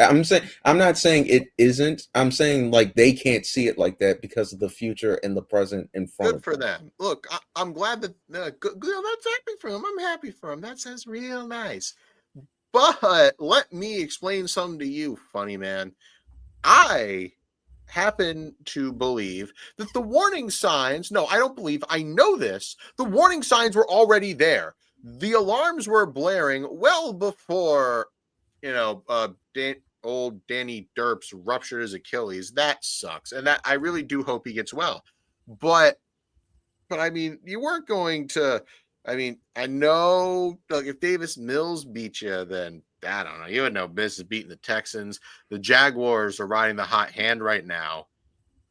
I'm not saying it isn't. I'm saying like they can't see it like that because of the future and the present in front. Good for them. Look, I'm glad that that's happy for him. I'm happy for him. That sounds real nice. But let me explain something to you, funny man. I happen to believe that the warning signs, no, I don't believe, I know this, the warning signs were already there. The alarms were blaring well before, old Danny Derps ruptured his Achilles. That sucks. And that I really do hope he gets well. But I mean, you weren't going to, I know if Davis Mills beat you, then I don't know. You had no business beating the Texans. The Jaguars are riding the hot hand right now.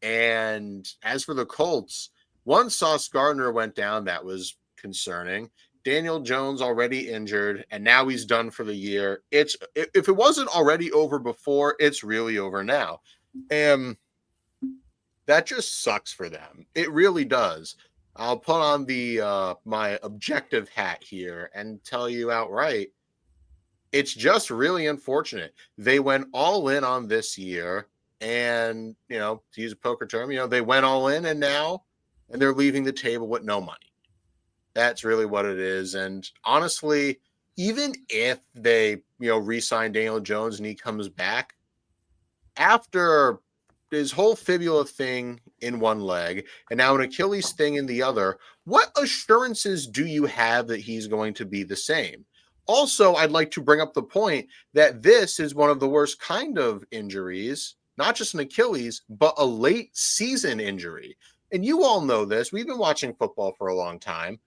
And as for the Colts, once Sauce Gardner went down, that was concerning. Daniel Jones already injured, and now he's done for the year. If it wasn't already over before, it's really over now. And that just sucks for them. It really does. I'll put on the my objective hat here and tell you outright, it's just really unfortunate. They went all in on this year, and to use a poker term, they went all in, and they're leaving the table with no money. That's really what it is. And honestly, even if they re-sign Daniel Jones and he comes back after his whole fibula thing in one leg and now an Achilles thing in the other, what assurances do you have that he's going to be the same? Also, I'd like to bring up the point that this is one of the worst kind of injuries, not just an Achilles, but a late season injury. And you all know this. We've been watching football for a long time.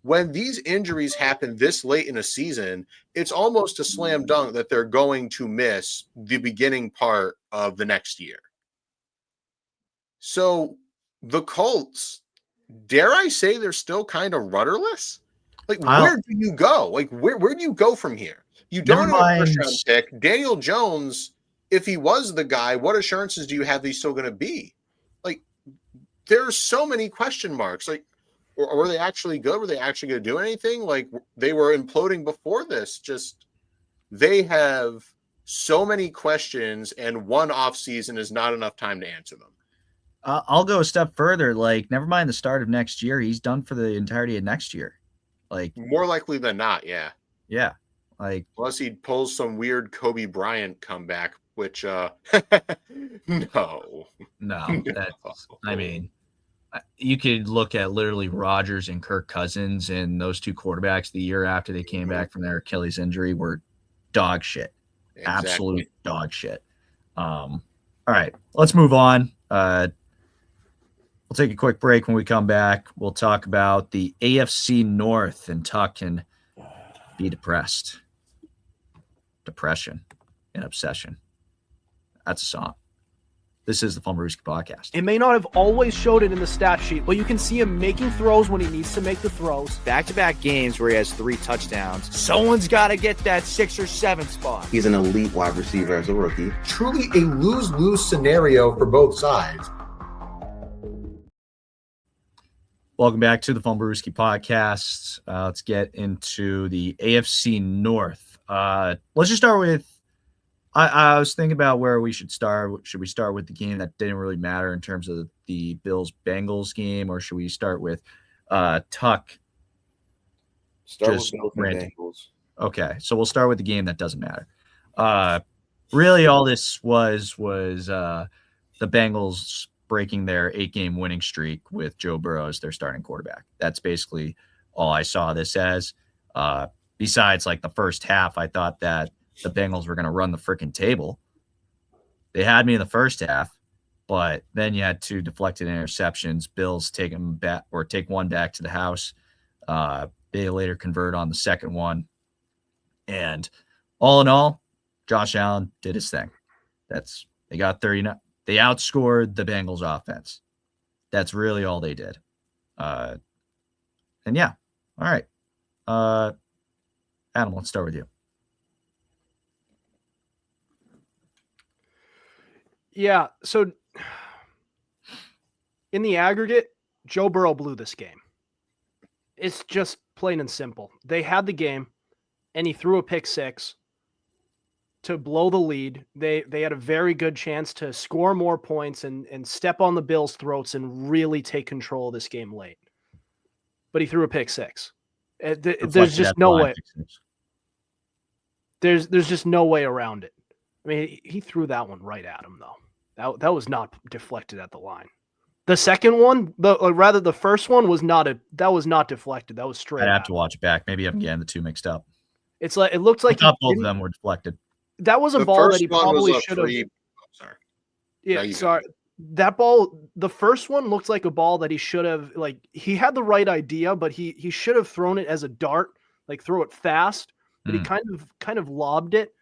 When these injuries happen this late in a season, it's almost a slam dunk that they're going to miss the beginning part of the next year. So the Colts, dare I say they're still kind of rudderless? Like, where do you go? Like, where do you go from here? You don't have a first round pick. Daniel Jones, if he was the guy, what assurances do you have that he's still going to be? Like, there's so many question marks. Like, were they actually good? Were they actually going to do anything? Like, they were imploding before this. Just, they have so many questions, and one offseason is not enough time to answer them. I'll go a step further. Like, never mind the start of next year. He's done for the entirety of next year. Like, more likely than not, yeah. Yeah. Like, unless he pulls some weird Kobe Bryant comeback, which no. That's, I mean, you could look at literally Rodgers and Kirk Cousins, and those two quarterbacks the year after they came back from their Achilles injury were dog shit. Exactly. Absolute dog shit. All right, let's move on. We'll take a quick break. When we come back, we'll talk about the AFC North, and Tuck can be depressed. Depression. and obsession. That's a song. This is the Fumblerooski podcast. It may not have always showed it in the stat sheet, but you can see him making throws when he needs to make the throws. Back-to-back games where he has 3 touchdowns. Someone's got to get that 6 or 7 spot. He's an elite wide receiver as a rookie. Truly a lose-lose scenario for both sides. Welcome back to the Fumblerooski podcast. Let's get into the AFC North. Let's just start with, I was thinking about where we should start. Should we start with the game that didn't really matter in terms of the Bills-Bengals game, or should we start with Tuck? Start Just with Bills and Bengals. Okay, so we'll start with the game that doesn't matter. Really, all this was the Bengals breaking their 8-game winning streak with Joe Burrow as their starting quarterback. That's basically all I saw this as. Besides, like, the first half, I thought that the Bengals were going to run the freaking table. They had me in the first half, but then you had 2 deflected interceptions. Bills take them back, or take one back to the house. They later convert on the second one. And all in all, Josh Allen did his thing. They got 39. They outscored the Bengals offense. That's really all they did. And yeah, all right. Adam, let's start with you. Yeah, so in the aggregate, Joe Burrow blew this game. It's just plain and simple. They had the game, and he threw a pick 6 to blow the lead. They had a very good chance to score more points and step on the Bills' throats and really take control of this game late. But he threw a pick 6. There's just no way. There's just no way around it. I mean, he threw that one right at him, though. That was not deflected at the line. The second one, the first one was not deflected. That was straight. I'd have to watch it back. Maybe I'm getting the 2 mixed up. It looks like both of them were deflected. That was a ball that he probably should have. Sorry. Yeah, sorry. That ball, the first one looked like a ball that he should have, like, he had the right idea, but he should have thrown it as a dart, like throw it fast, but he kind of lobbed it,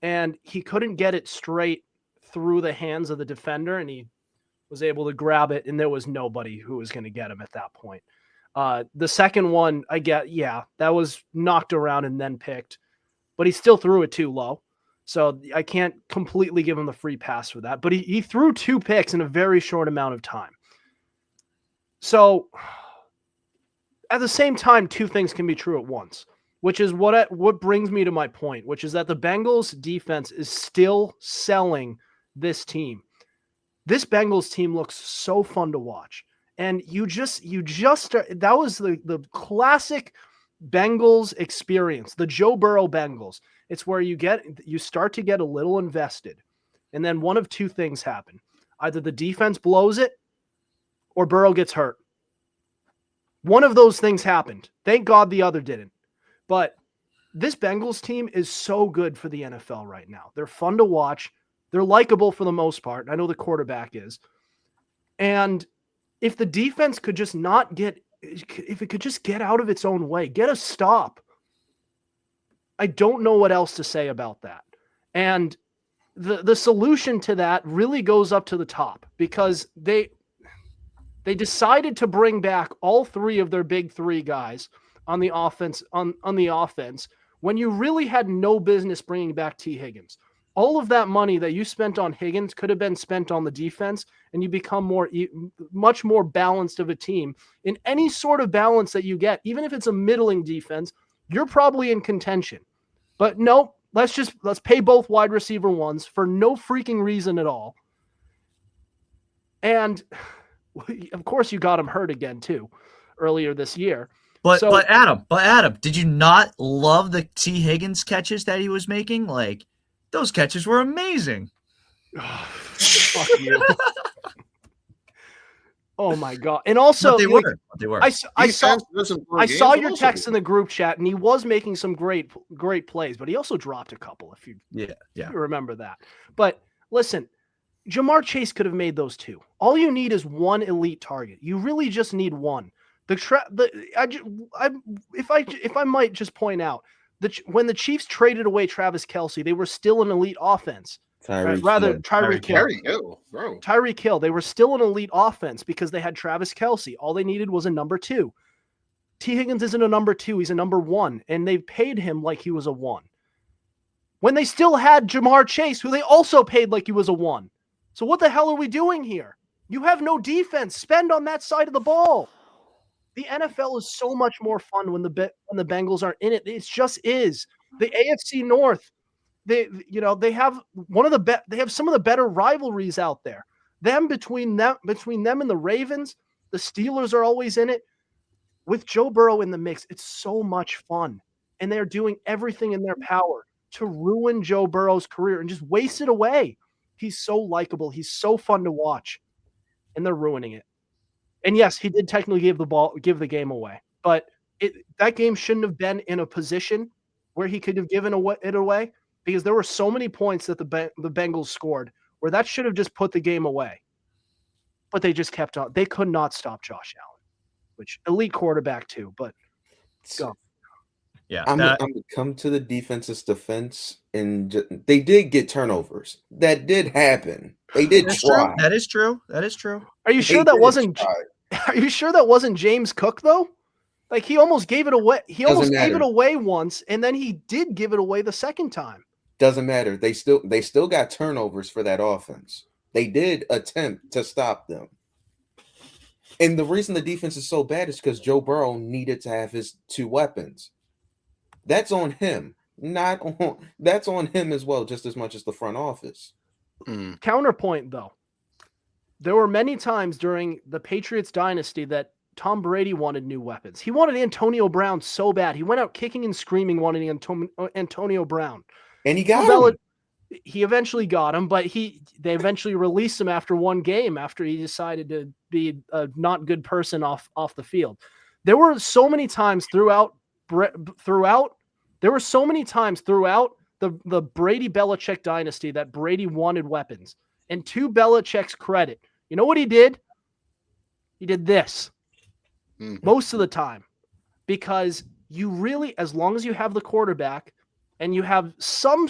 and he couldn't get it straight through the hands of the defender, and he was able to grab it, and there was nobody who was going to get him at that point. The second one, that was knocked around and then picked, but he still threw it too low. So I can't completely give him the free pass for that. But he threw 2 picks in a very short amount of time. So at the same time, 2 things can be true at once, which is what brings me to my point, which is that the Bengals defense is still selling this team. This Bengals team looks so fun to watch. And that was the classic Bengals experience, the Joe Burrow Bengals. It's where you start to get a little invested, and then one of 2 things happen. Either the defense blows it or Burrow gets hurt. One of those things happened. Thank God the other didn't. But this Bengals team is so good for the NFL right now. They're fun to watch. They're likable for the most part. I know the quarterback is. And if the defense could just if it could just get out of its own way, get a stop, I don't know what else to say about that. And the solution to that really goes up to the top, because they decided to bring back all 3 of their big 3 guys on the offense on the offense when you really had no business bringing back T. Higgins. All of that money that you spent on Higgins could have been spent on the defense, and you become much more balanced of a team. In any sort of balance that you get, even if it's a middling defense, you're probably in contention. But no, let's pay both wide receiver 1s for no freaking reason at all. And of course you got him hurt again too earlier this year. But Adam, did you not love the T. Higgins catches that he was making? Like, those catches were amazing. Fuck you. Oh my God. And also, they were. I saw your text in the group chat, and he was making some great plays, but he also dropped a couple, if you remember that. But listen, Jamar Chase could have made those 2. All you need is 1 elite target. You really just need 1. If I might just point out, when the Chiefs traded away Travis Kelce, they were still an elite offense. Tyreek Tyreek Hill. There you go, bro. Tyreek Hill. They were still an elite offense because they had Travis Kelce. All they needed was a number 2. T. Higgins isn't a number 2. He's a number 1, and they paid him like he was a 1. When they still had Jamar Chase, who they also paid like he was a 1. So what the hell are we doing here? You have no defense. Spend on that side of the ball. The NFL is so much more fun when the Bengals are in it. It just is. The AFC North, they have they have some of the better rivalries out there. Between them and the Ravens, the Steelers are always in it. With Joe Burrow in the mix, it's so much fun. And they're doing everything in their power to ruin Joe Burrow's career and just waste it away. He's so likable. He's so fun to watch. And they're ruining it. And yes, he did technically give the game away, but that game shouldn't have been in a position where he could have given it away, because there were so many points that the Bengals scored where that should have just put the game away. But they just kept on. They could not stop Josh Allen, which elite quarterback too. But go. Yeah, I'm gonna come to the defense's defense, and they did get turnovers. That did happen. They did try. That is true. Are you sure that wasn't? Are you sure that wasn't James Cook though? Like, he almost gave it away. He almost gave it away once, and then he did give it away the second time. Doesn't matter. They still got turnovers for that offense. They did attempt to stop them. And the reason the defense is so bad is because Joe Burrow needed to have his 2 weapons. That's on him. That's on him as well, just as much as the front office. Counterpoint, though. There were many times during the Patriots dynasty that Tom Brady wanted new weapons. He wanted Antonio Brown so bad. He went out kicking and screaming wanting Antonio Brown. And he got him. He eventually got him, but they eventually released him after one game after he decided to be a not good person off the field. There were so many times throughout the Brady Belichick dynasty that Brady wanted weapons. And to Belichick's credit, you know what he did? He did this most of the time, because you really, as long as you have the quarterback and you have some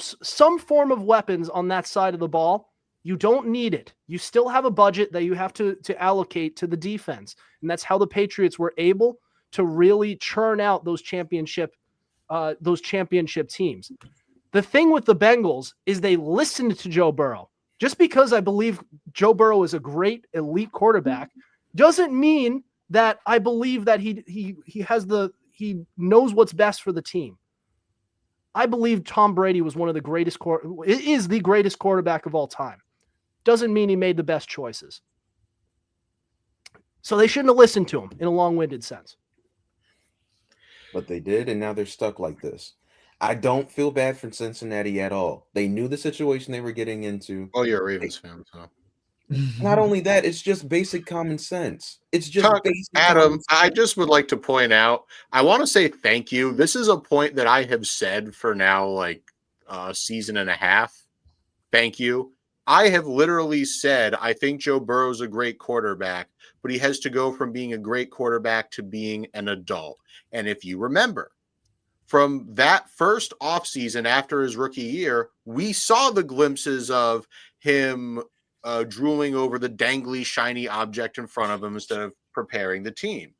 form of weapons on that side of the ball, you don't need it. You still have a budget that you have to allocate to the defense. And that's how the Patriots were able to really churn out those championship teams. The thing with the Bengals is they listened to Joe Burrow. Just because I believe Joe Burrow is a great elite quarterback doesn't mean that I believe that he knows what's best for the team. I believe Tom Brady was one of the greatest is the greatest quarterback of all time. Doesn't mean he made the best choices. So they shouldn't have listened to him in a long-winded sense. But they did, and now they're stuck like this. I don't feel bad for Cincinnati at all. They knew the situation they were getting into. Oh, you're a Ravens fan, so. Not only that, it's just basic common sense. It's just basic Adam, I just would like to point out, I want to say thank you. This is a point that I have said for now like a season and a half. Thank you. I have literally said I think Joe Burrow's a great quarterback, but he has to go from being a great quarterback to being an adult. And if you remember, from that first offseason after his rookie year, we saw the glimpses of him drooling over the dangly, shiny object in front of him instead of preparing the team.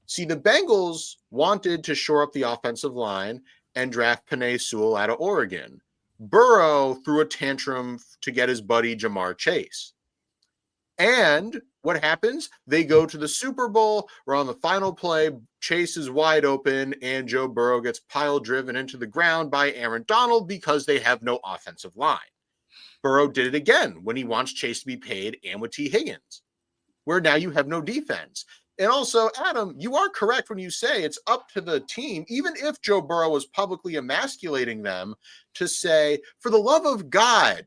See, the Bengals wanted to shore up the offensive line and draft Penei Sewell out of Oregon. Burrow threw a tantrum to get his buddy Jamar Chase. And what happens? They go to the Super Bowl. We're on the final play. Chase is wide open, and Joe Burrow gets pile driven into the ground by Aaron Donald because they have no offensive line. Burrow did it again when he wants Chase to be paid and with T. Higgins, where now you have no defense. And also, Adam, you are correct when you say it's up to the team, even if Joe Burrow was publicly emasculating them, to say, for the love of God,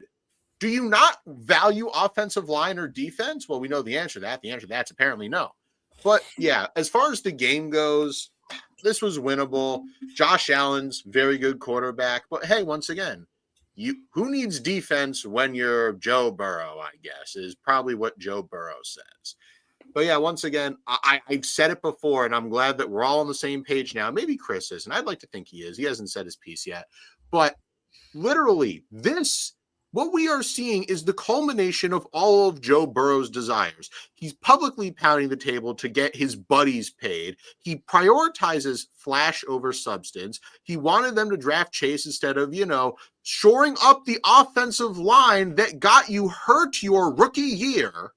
do you not value offensive line or defense? Well, we know the answer to that. The answer to that's apparently no. But yeah, as far as the game goes, this was winnable. Josh Allen's very good quarterback. But hey, once again, who needs defense when you're Joe Burrow, I guess, is probably what Joe Burrow says. But yeah, once again, I've said it before, and I'm glad that we're all on the same page now. Maybe Chris is, and I'd like to think he is. He hasn't said his piece yet. But literally, what we are seeing is the culmination of all of Joe Burrow's desires. He's publicly pounding the table to get his buddies paid. He prioritizes flash over substance. He wanted them to draft Chase instead of, shoring up the offensive line that got you hurt your rookie year.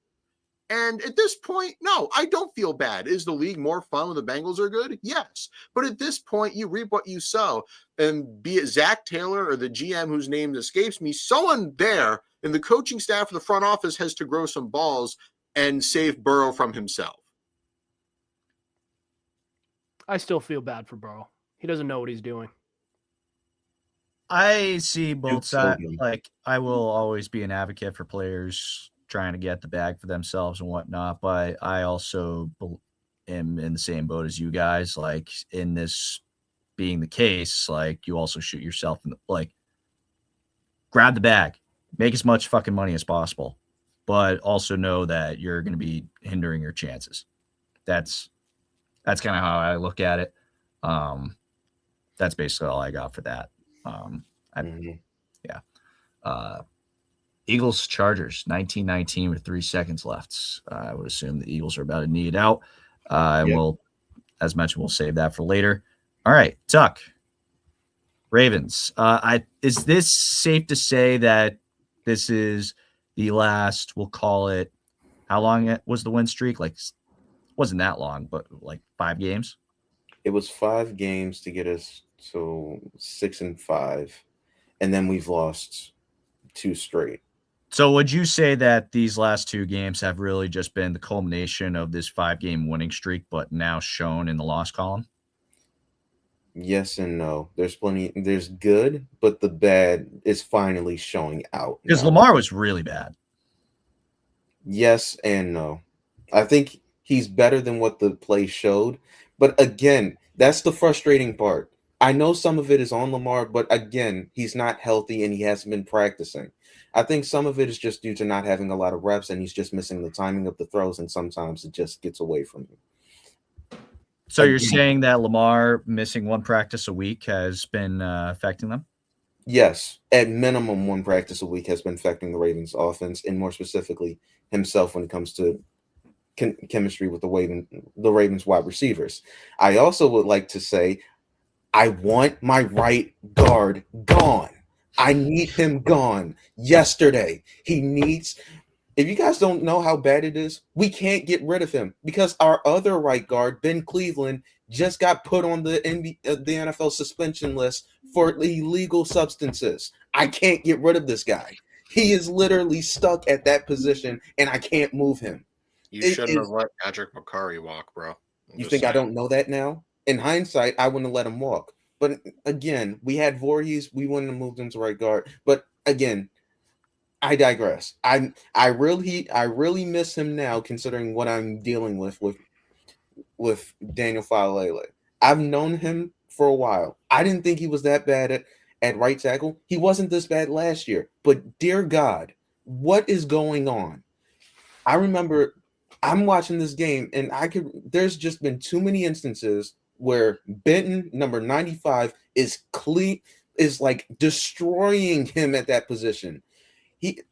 And at this point, no, I don't feel bad. Is the league more fun when the Bengals are good? Yes. But at this point, you reap what you sow. And be it Zach Taylor or the GM whose name escapes me, someone there in the coaching staff of the front office has to grow some balls and save Burrow from himself. I still feel bad for Burrow. He doesn't know what he's doing. I see both sides. Sodium. Like, I will always be an advocate for players trying to get the bag for themselves and whatnot, but I also am in the same boat as you guys. Like, in this being the case, like, you also shoot yourself in the, grab the bag, make as much fucking money as possible, but also know that you're going to be hindering your chances. That's kind of how I look at it. That's basically all I got for that. Eagles Chargers 19-19 with 3 seconds left. I would assume the Eagles are about to need out. And we'll, as mentioned, we'll save that for later. All right, Tuck. Ravens. Is this safe to say that this is the last, we'll call it, how long it was the win streak? Wasn't that long, but 5 games? It was 5 games to get us to 6-5, and then we've lost 2 straight. So would you say that these last 2 games have really just been the culmination of this 5-game winning streak, but now shown in the loss column? Yes and no. There's plenty. There's good, but the bad is finally showing out. Because now. Lamar was really bad. Yes and no. I think he's better than what the play showed. But again, that's the frustrating part. I know some of it is on Lamar, but again, he's not healthy and he hasn't been practicing. I think some of it is just due to not having a lot of reps and he's just missing the timing of the throws, and sometimes it just gets away from him. So you're saying that Lamar missing 1 practice a week has been affecting them? Yes, at minimum 1 practice a week has been affecting the Ravens offense, and more specifically himself when it comes to chemistry with the Ravens wide receivers. I also would like to say I want my right guard gone. I need him gone yesterday. If you guys don't know how bad it is, we can't get rid of him because our other right guard, Ben Cleveland, just got put on the NFL suspension list for illegal substances. I can't get rid of this guy. He is literally stuck at that position, and I can't move him. You shouldn't have let Patrick McCurry walk, bro. You think I don't know that now? In hindsight, I wouldn't have let him walk. But again, we had Voorhees. We wouldn't have moved him to right guard. But again, I digress. I really miss him now, considering what I'm dealing with Daniel Faalele. I've known him for a while. I didn't think he was that bad at right tackle. He wasn't this bad last year. But dear God, what is going on? I remember I'm watching this game, and there's just been too many instances where Benton, number 95, is destroying him at that position.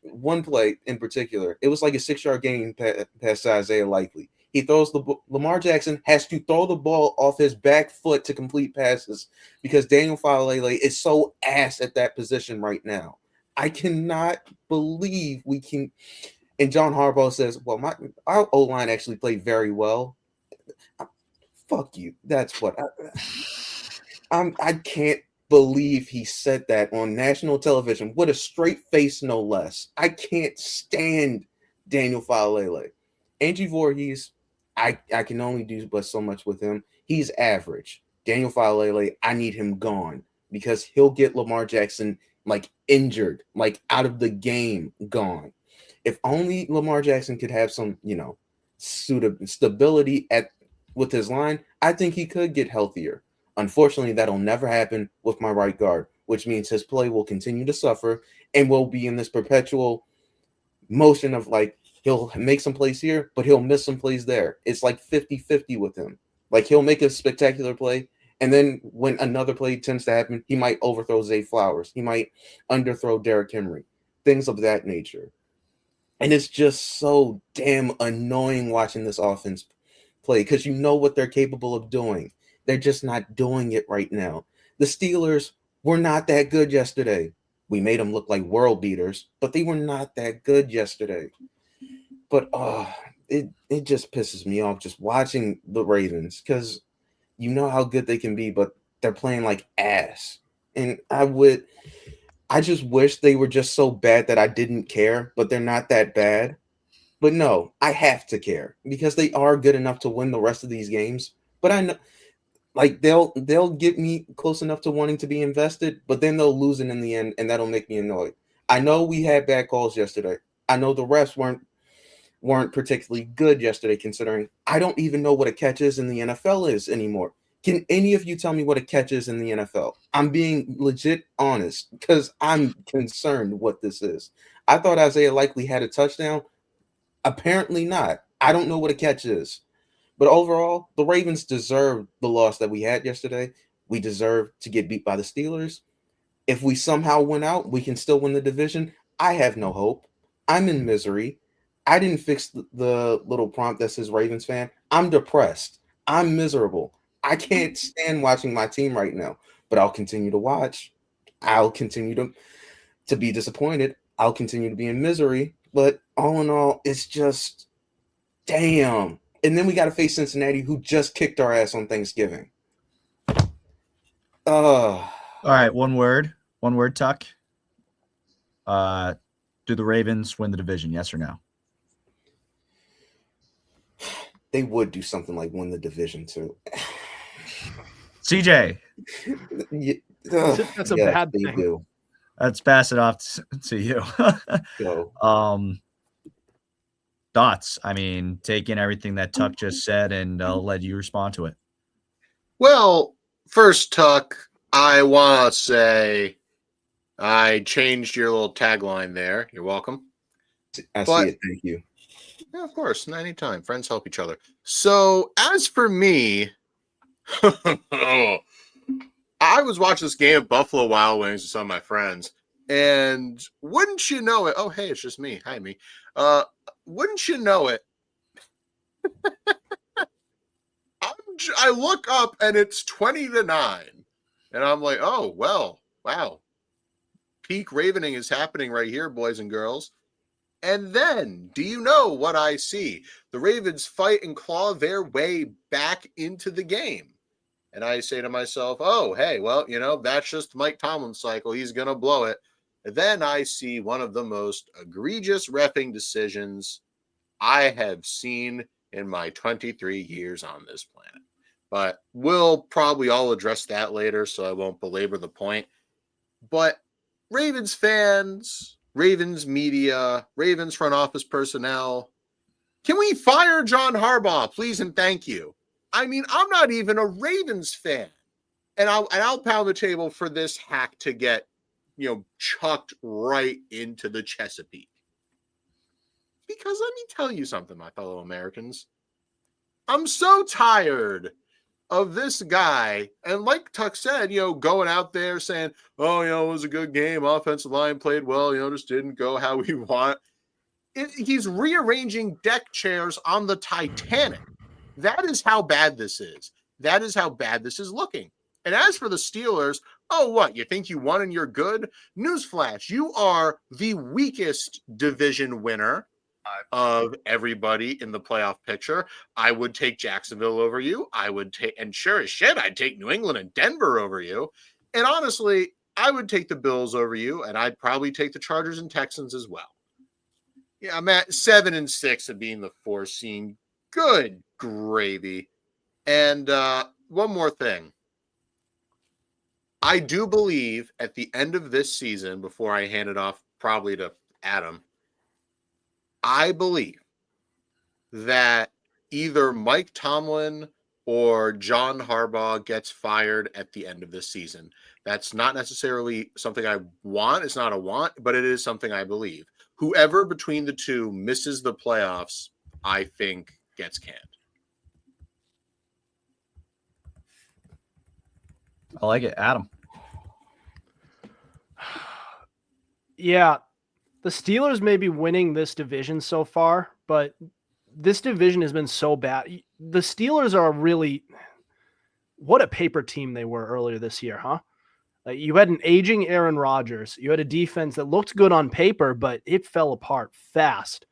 One play in particular, it was like a 6-yard gain pass to Isaiah Likely. He throws Lamar Jackson has to throw the ball off his back foot to complete passes because Daniel Faalele is so ass at that position right now. I cannot believe we can. And John Harbaugh says, well, our O-line actually played very well. Fuck you. That's what I can't believe he said that on national television with a straight face, no less. I can't stand Daniel Faalele. Angie Voorhees, I can only do but so much with him. He's average. Daniel Faalele, I need him gone because he'll get Lamar Jackson injured, out of the game, gone. If only Lamar Jackson could have some, stability with his line, I think he could get healthier. Unfortunately, that'll never happen with my right guard, which means his play will continue to suffer and will be in this perpetual motion of He'll make some plays here, but he'll miss some plays there. It's like 50-50 with him. Like he'll make a spectacular play, and then when another play tends to happen, he might overthrow Zay Flowers. He might underthrow Derrick Henry, things of that nature. And it's just so damn annoying watching this offense play because you know what they're capable of doing. They're just not doing it right now. The Steelers were not that good yesterday. We made them look like world beaters, but they were not that good yesterday. But it just pisses me off just watching the Ravens because you know how good they can be, but they're playing like ass. And I just wish they were just so bad that I didn't care, but they're not that bad. But no, I have to care because they are good enough to win the rest of these games. But I know, like they'll get me close enough to wanting to be invested, but then they'll lose it in the end, and that'll make me annoyed. I know we had bad calls yesterday. I know the refs weren't particularly good yesterday, considering I don't even know what a catch is in the NFL is anymore. Can any of you tell me what a catch is in the NFL? I'm being legit honest because I'm concerned what this is. I thought Isaiah Likely had a touchdown. Apparently not. I don't know what a catch is. But overall, the Ravens deserve the loss that we had yesterday. We deserve to get beat by the Steelers. If we somehow win out, we can still win the division. I have no hope. I'm in misery. I didn't fix the little prompt that says Ravens fan. I'm depressed. I'm miserable. I can't stand watching my team right now, but I'll continue to watch. I'll continue to be disappointed. I'll continue to be in misery. But all in all, it's just damn. And then we got to face Cincinnati, who just kicked our ass on Thanksgiving. All right, one word, Tuck. Do the Ravens win the division? Yes or no? They would do something like win the division too. CJ. That's a bad they thing. do. Let's pass it off to you. Go. Thoughts? I mean, taking everything that Tuck just said, and I'll let you respond to it. Well, first, Tuck, I want to say I changed your little tagline there. You're welcome. I see it. Thank you. Yeah, of course. Anytime. Friends help each other. So, as for me, I was watching this game of Buffalo Wild Wings with some of my friends, and wouldn't you know it? Oh, hey, it's just me. Hi, me. Wouldn't you know it? I look up and it's 20-9, and I'm like, oh well, wow. Peak ravening is happening right here, boys and girls. And then, do you know what I see? The Ravens fight and claw their way back into the game. And I say to myself, oh, hey, well, that's just Mike Tomlin's cycle. He's going to blow it. And then I see one of the most egregious reffing decisions I have seen in my 23 years on this planet. But we'll probably all address that later, so I won't belabor the point. But Ravens fans, Ravens media, Ravens front office personnel, can we fire John Harbaugh, please and thank you? I mean, I'm not even a Ravens fan. And I'll pound the table for this hack to get, chucked right into the Chesapeake. Because let me tell you something, my fellow Americans. I'm so tired of this guy, and like Tuck said, going out there saying, oh, it was a good game. Offensive line played well, just didn't go how we want. He's rearranging deck chairs on the Titanic. That is how bad this is. That is how bad this is looking. And as for the Steelers, oh, what? You think you won and you're good? Newsflash, you are the weakest division winner of everybody in the playoff picture. I would take Jacksonville over you. I would take, and sure as shit, I'd take New England and Denver over you. And honestly, I would take the Bills over you, and I'd probably take the Chargers and Texans as well. Yeah, I'm at 7-6 of being the 4 seed. Good gravy. And one more thing. I do believe at the end of this season, before I hand it off probably to Adam, I believe that either Mike Tomlin or John Harbaugh gets fired at the end of this season. That's not necessarily something I want. It's not a want, but it is something I believe. whoever between the two misses the playoffs, I think gets canned. I like it. Adam. Yeah, the Steelers may be winning this division so far, but this division has been so bad. The Steelers are really what a paper team they were earlier this year, huh? Like you had an aging Aaron Rodgers. You had a defense that looked good on paper, but it fell apart fast.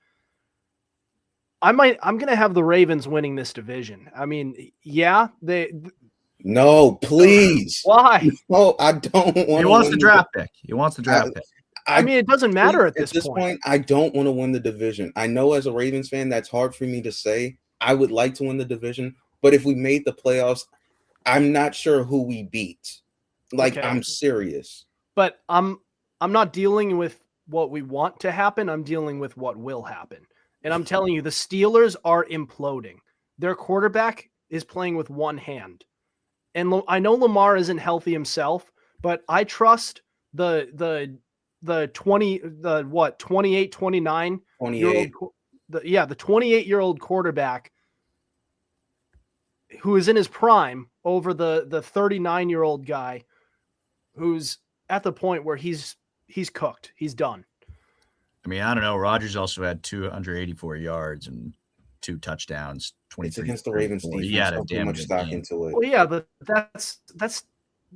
I'm going to have the Ravens winning this division. I mean, yeah, No, please. Why? No, I don't want. He wants the draft pick. He wants the draft pick. I mean, it doesn't matter at this point. I don't want to win the division. I know as a Ravens fan, that's hard for me to say. I would like to win the division, but if we made the playoffs, I'm not sure who we beat. Like, okay. I'm serious. But I'm not dealing with what we want to happen. I'm dealing with what will happen. And I'm telling you, the Steelers are imploding. Their quarterback is playing with one hand. And I know Lamar isn't healthy himself, but I trust the 28, 29 28. The 28-year-old quarterback who is in his prime over the 39-year-old guy who's at the point where he's cooked. He's done. I mean, I don't know. Rodgers also had 284 yards and 2 touchdowns. 23 it's against the Ravens defense. He had a damn much good stock game. into it. Well, yeah, but that's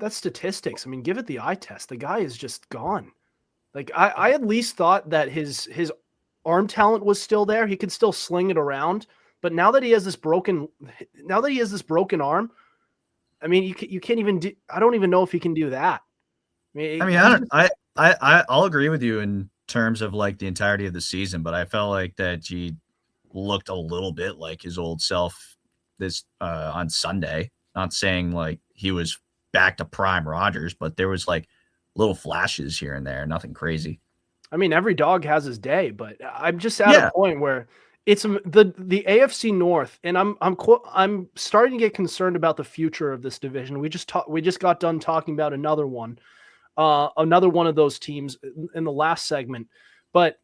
statistics. I mean, give it the eye test. The guy is just gone. Like I at least thought that his arm talent was still there. He could still sling it around. But now that he has this broken arm, I mean, you can't even do. I don't even know if he can do that. I'll agree with you in terms of like the entirety of the season, but I felt like that he looked a little bit like his old self this on Sunday. Not saying like he was back to prime Rodgers, but there was like little flashes here and there, nothing crazy. I mean, every dog has his day, but I'm just at a point where it's the AFC North, and I'm starting to get concerned about the future of this division. We just got done talking about another one of those teams in the last segment, but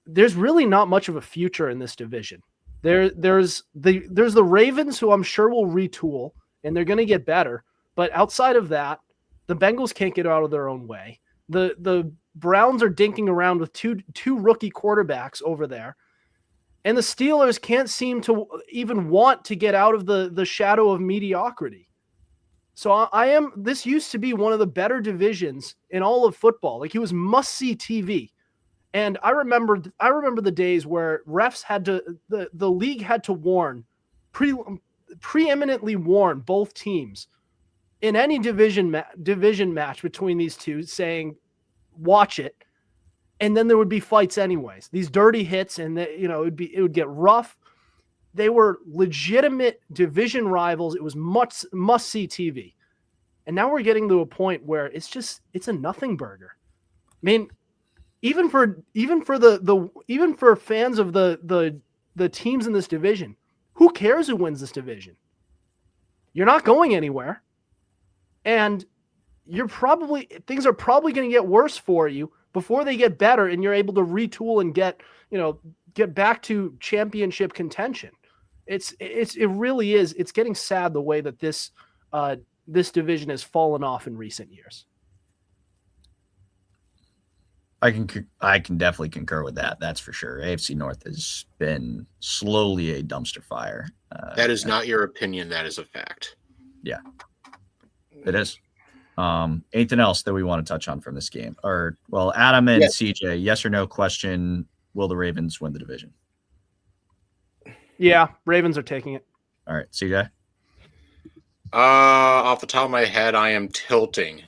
there's really not much of a future in this division. There's the Ravens, who I'm sure will retool and they're going to get better, but outside of that, the Bengals can't get out of their own way. The Browns are dinking around with two rookie quarterbacks over there. And the Steelers can't seem to even want to get out of the shadow of mediocrity. So this used to be one of the better divisions in all of football. Like, it was must-see TV. And I remember the days where refs had to, the league had to preeminently warn both teams in any division match between these two, saying, watch it. And then there would be fights anyways. These dirty hits, and it would get rough. They were legitimate division rivals. It was must-see TV. And now we're getting to a point where it's a nothing burger. I mean, even for fans of the teams in this division, who cares who wins this division? You're not going anywhere. And things are probably going to get worse for you before they get better, and you're able to retool and get back to championship contention. It really is. It's getting sad the way that this division has fallen off in recent years. I can definitely concur with that. That's for sure. AFC North has been slowly a dumpster fire. That is not your opinion. That is a fact. Yeah, it is. Anything else that we want to touch on from this game? Adam and CJ, yes or no question, will the Ravens win the division? Yeah, Ravens are taking it. All right, CJ? Off the top of my head, I am tilting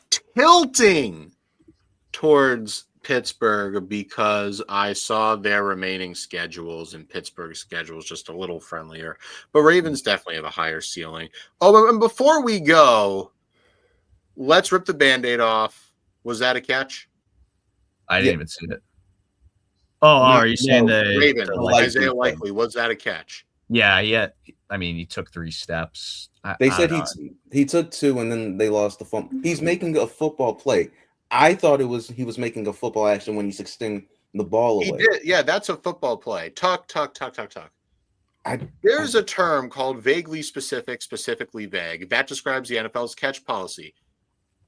towards Pittsburgh because I saw their remaining schedules, and Pittsburgh's schedule is just a little friendlier. But Ravens definitely have a higher ceiling. Oh, and before we go, let's rip the Band-Aid off. Was that a catch? I didn't even see it. Oh, are you saying the Ravens? Isaiah Likely, was that a catch? Yeah. I mean, he took 3 steps. They said he took 2, and then they lost the fumble. He's making a football play. I thought he was making a football action when he's extending the ball He away. did. Yeah, that's a football play. Tuck. There's a term called vaguely specific, specifically vague. That describes the NFL's catch policy.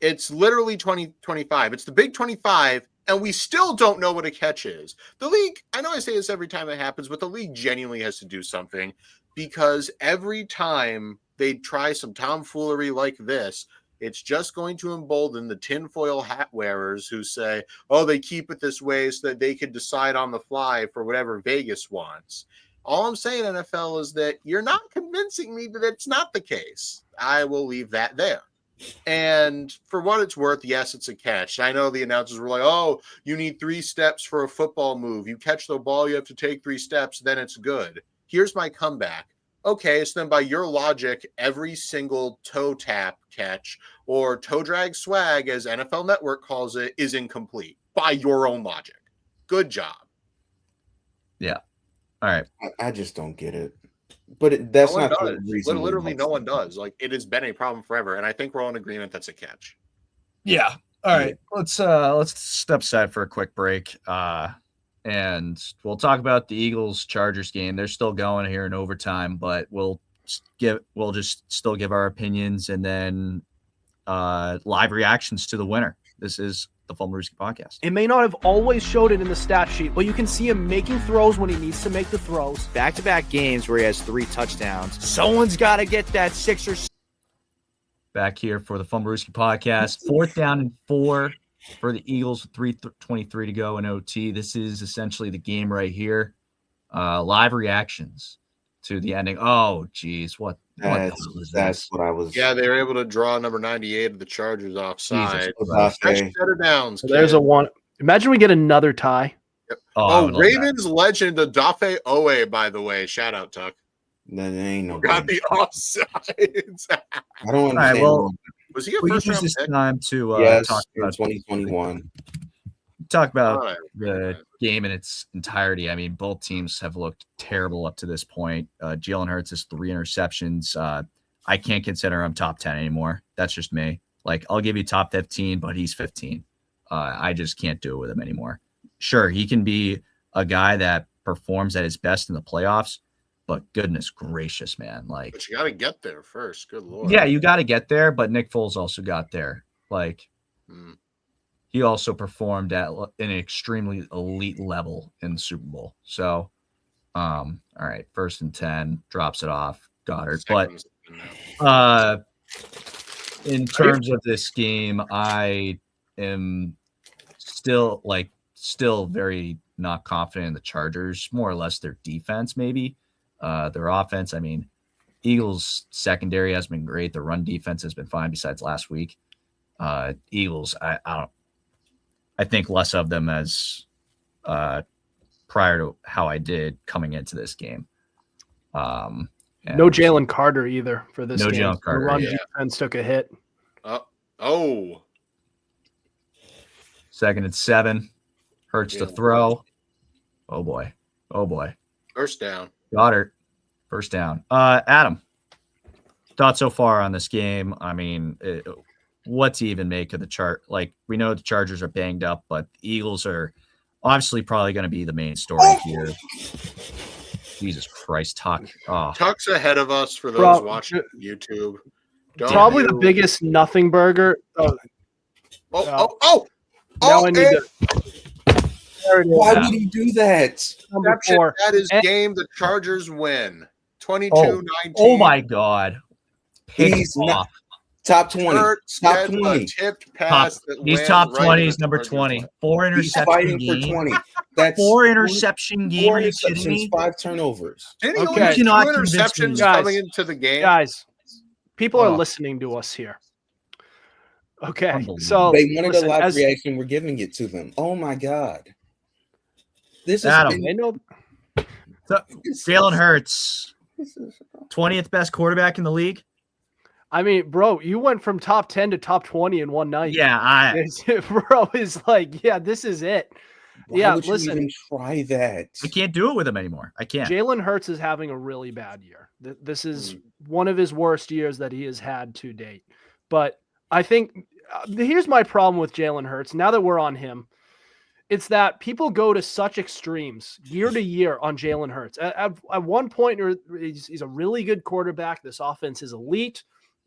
It's literally 2025. It's the big 25, and we still don't know what a catch is. The league, I know I say this every time it happens, but the league genuinely has to do something, because every time they try some tomfoolery like this, it's just going to embolden the tinfoil hat wearers who say, oh, they keep it this way so that they can decide on the fly for whatever Vegas wants. All I'm saying, NFL, is that you're not convincing me that it's not the case. I will leave that there. And for what it's worth, yes, it's a catch. I know the announcers were like, oh, you need 3 steps for a football move. You catch the ball, you have to take 3 steps, then it's good. Here's my comeback. Okay, so then by your logic, every single toe tap catch or toe drag swag, as NFL Network calls it, is incomplete by your own logic. Good job. Yeah. All right. I just don't get it. But that's No one not the does. reason. Literally, no one does. Like, it has been a problem forever, and I think we're all in agreement that's a catch. Yeah. All right. Let's step aside for a quick break. And we'll talk about the Eagles-Chargers game. They're still going here in overtime, but we'll just still give our opinions and then live reactions to the winner. This is the Fumblerooski podcast. It may not have always showed it in the stat sheet, but you can see him making throws when he needs to make the throws. Back-to-back games where he has 3 touchdowns. Someone's got to get that 6 or 7. Back here for the Fumblerooski podcast. 4th down and 4 for the Eagles with 3:23 to go in OT. This is essentially the game right here. Live reactions to the ending. Oh, geez. What the hell is That's this? what I was. Yeah, they were able to draw number 98 of the Chargers offside. Christ. Fresh set of downs. So there's kid. a one. Imagine we get another tie. I would love Ravens legend Adafe Owe, by the way. Shout out, Tuck. That ain't no. Got the offsides. I don't understand. All right, well, Was he a we first use round this pick? time to yes, talk in about 2021. the game in its entirety. I mean, both teams have looked terrible up to this point. Jalen Hurts has 3 interceptions. I can't consider him top 10 anymore. That's just me. Like, I'll give you top 15, but he's 15. I just can't do it with him anymore. Sure, he can be a guy that performs at his best in the playoffs, but goodness gracious, man. Like, But you got to get there first. Good Lord. yeah, you got to get there, but Nick Foles also got there. Like, he also performed at an extremely elite level in the Super Bowl. So, all right, 1st and 10, drops it off, Goddard. But in terms of this game, I am still very not confident in the Chargers, more or less their defense, maybe. Their offense, I mean, Eagles secondary has been great. The run defense has been fine besides last week. Eagles, I think less of them as prior to how I did coming into this game. No Jalen Carter either for this game. Jalen Carter. The run defense took a hit. 2nd and 7. Hurts to throw. Oh boy. First down. Goddard. First down. Adam, thoughts so far on this game? I mean, what to even make of the chart? Like, we know the Chargers are banged up, but the Eagles are obviously probably going to be the main story here. Jesus Christ, Tuck. Oh. Tuck's ahead of us for those watching YouTube. Probably the biggest nothing burger. Now I need to. There it is. Why would he do that? Number 4. That is game the Chargers win. 22-19. Oh my God. He's not top 20. Top 20. Tipped pass that He's went top right 20. in He's the number Chargers' 20. leg. 4 He's interception fighting game. for 20. That's 4 interception game. 4 Are you kidding interceptions, me? 5 turnovers. Didn't he Okay. only have 2 Cannot convince me. interceptions Guys. coming into the game? Guys, people are Oh. listening to us here. Okay, Unbelievable. so They wanted listen, a live as- reaction. We're giving it to them. Oh my God. This is Adam. I know Jalen Hurts, 20th best quarterback in the league. I mean, bro, you went from top 10 to top 20 in one night. Yeah, Bro is like, yeah, this is it. Why would listen. you even try that? I can't do it with him anymore. I can't. Jalen Hurts is having a really bad year. This is one of his worst years that he has had to date. But I think here's my problem with Jalen Hurts. Now that we're on him, It's that people go to such extremes year to year on Jalen Hurts. At one point, he's a really good quarterback. This offense is elite.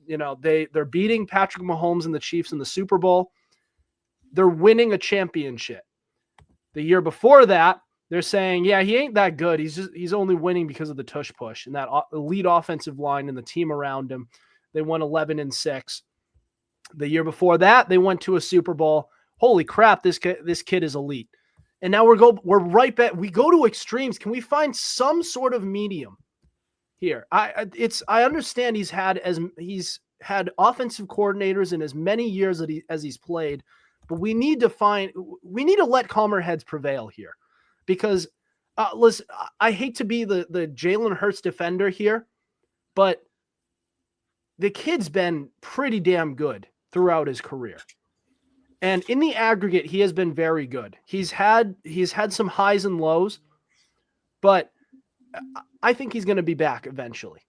You know, they're beating Patrick Mahomes and the Chiefs in the Super Bowl. They're winning a championship. The year before that, they're saying, yeah, he ain't that good. He's only winning because of the tush push and that elite offensive line and the team around him. They won 11-6. The year before that, they went to a Super Bowl. Holy crap, this kid is elite. And now we're right back. We go to extremes. Can we find some sort of medium here? I understand he's had offensive coordinators in as many years as he's played, but we need to let calmer heads prevail here. Because, listen, I hate to be the Jalen Hurts defender here, but the kid's been pretty damn good throughout his career. And in the aggregate, he has been very good. He's had some highs and lows, but I think he's going to be back eventually.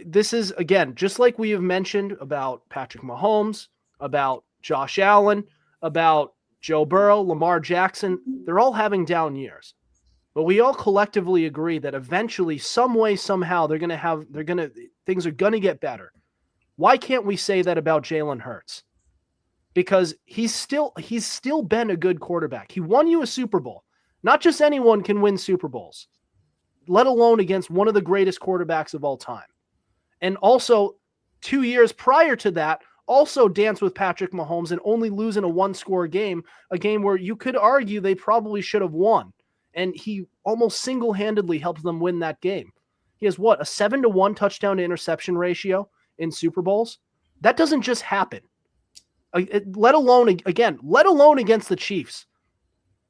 This is, again, just like we have mentioned about Patrick Mahomes, about Josh Allen, about Joe Burrow, Lamar Jackson, they're all having down years. But we all collectively agree that eventually, some way, somehow, things are going to get better. Why can't we say that about Jalen Hurts? Because he's still been a good quarterback. He won you a Super Bowl. Not just anyone can win Super Bowls, let alone against one of the greatest quarterbacks of all time. And also, 2 years prior to that, also danced with Patrick Mahomes and only lose in a one-score game, a game where you could argue they probably should have won. And he almost single-handedly helped them win that game. He has a 7-1 touchdown to interception ratio in Super Bowls? That doesn't just happen. Let alone against the Chiefs.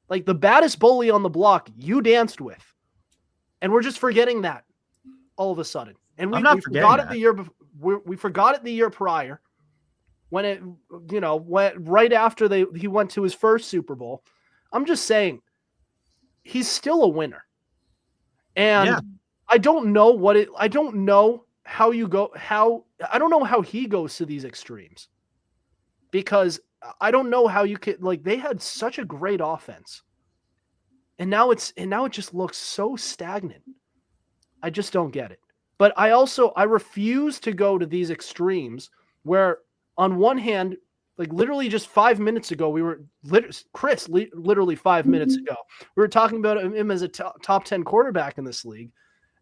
Like the baddest bully on the block you danced with. And we're just forgetting that all of a sudden. And we forgot it the year before. We forgot it the year prior when it, went right after he went to his first Super Bowl. I'm just saying he's still a winner. And I don't know how he goes to these extremes. Because I don't know how you could, they had such a great offense. And now it just looks so stagnant. I just don't get it. But I refuse to go to these extremes where on one hand, literally just 5 minutes ago, literally 5 minutes ago, we were talking about him as a top 10 quarterback in this league.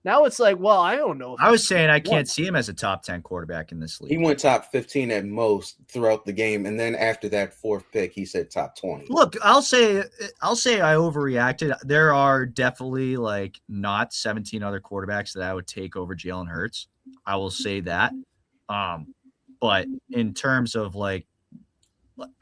Now it's I don't know. I was saying I can't see him as a top 10 quarterback in this league. He went top 15 at most throughout the game, and then after that fourth pick, he said top 20. Look, I'll say I overreacted. There are definitely not 17 other quarterbacks that I would take over Jalen Hurts. I will say that. But in terms of I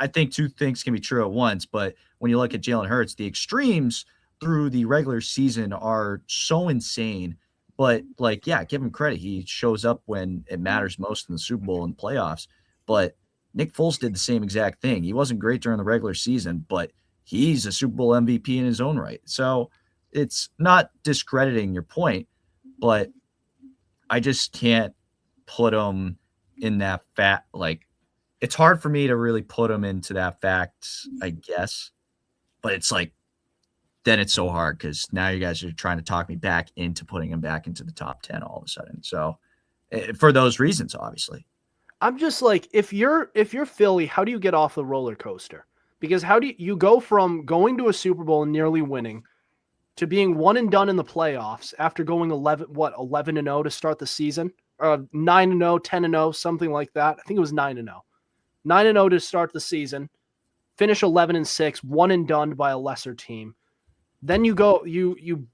think two things can be true at once. But when you look at Jalen Hurts, the extremes through the regular season are so insane. But give him credit. He shows up when it matters most in the Super Bowl and playoffs. But Nick Foles did the same exact thing. He wasn't great during the regular season, but he's a Super Bowl MVP in his own right. So it's not discrediting your point, but I just can't put him in that it's hard for me to really put him into that fact, I guess. But it's then it's so hard because now you guys are trying to talk me back into putting him back into the top 10 all of a sudden. So for those reasons, obviously. I'm just if you're Philly, how do you get off the roller coaster? Because how do you go from going to a Super Bowl and nearly winning to being one and done in the playoffs after going 11-0 to start the season? 9-0, 10-0, something like that. I think it was 9-0. 9-0 to start the season, finish 11-6, one and done by a lesser team. Then you go, you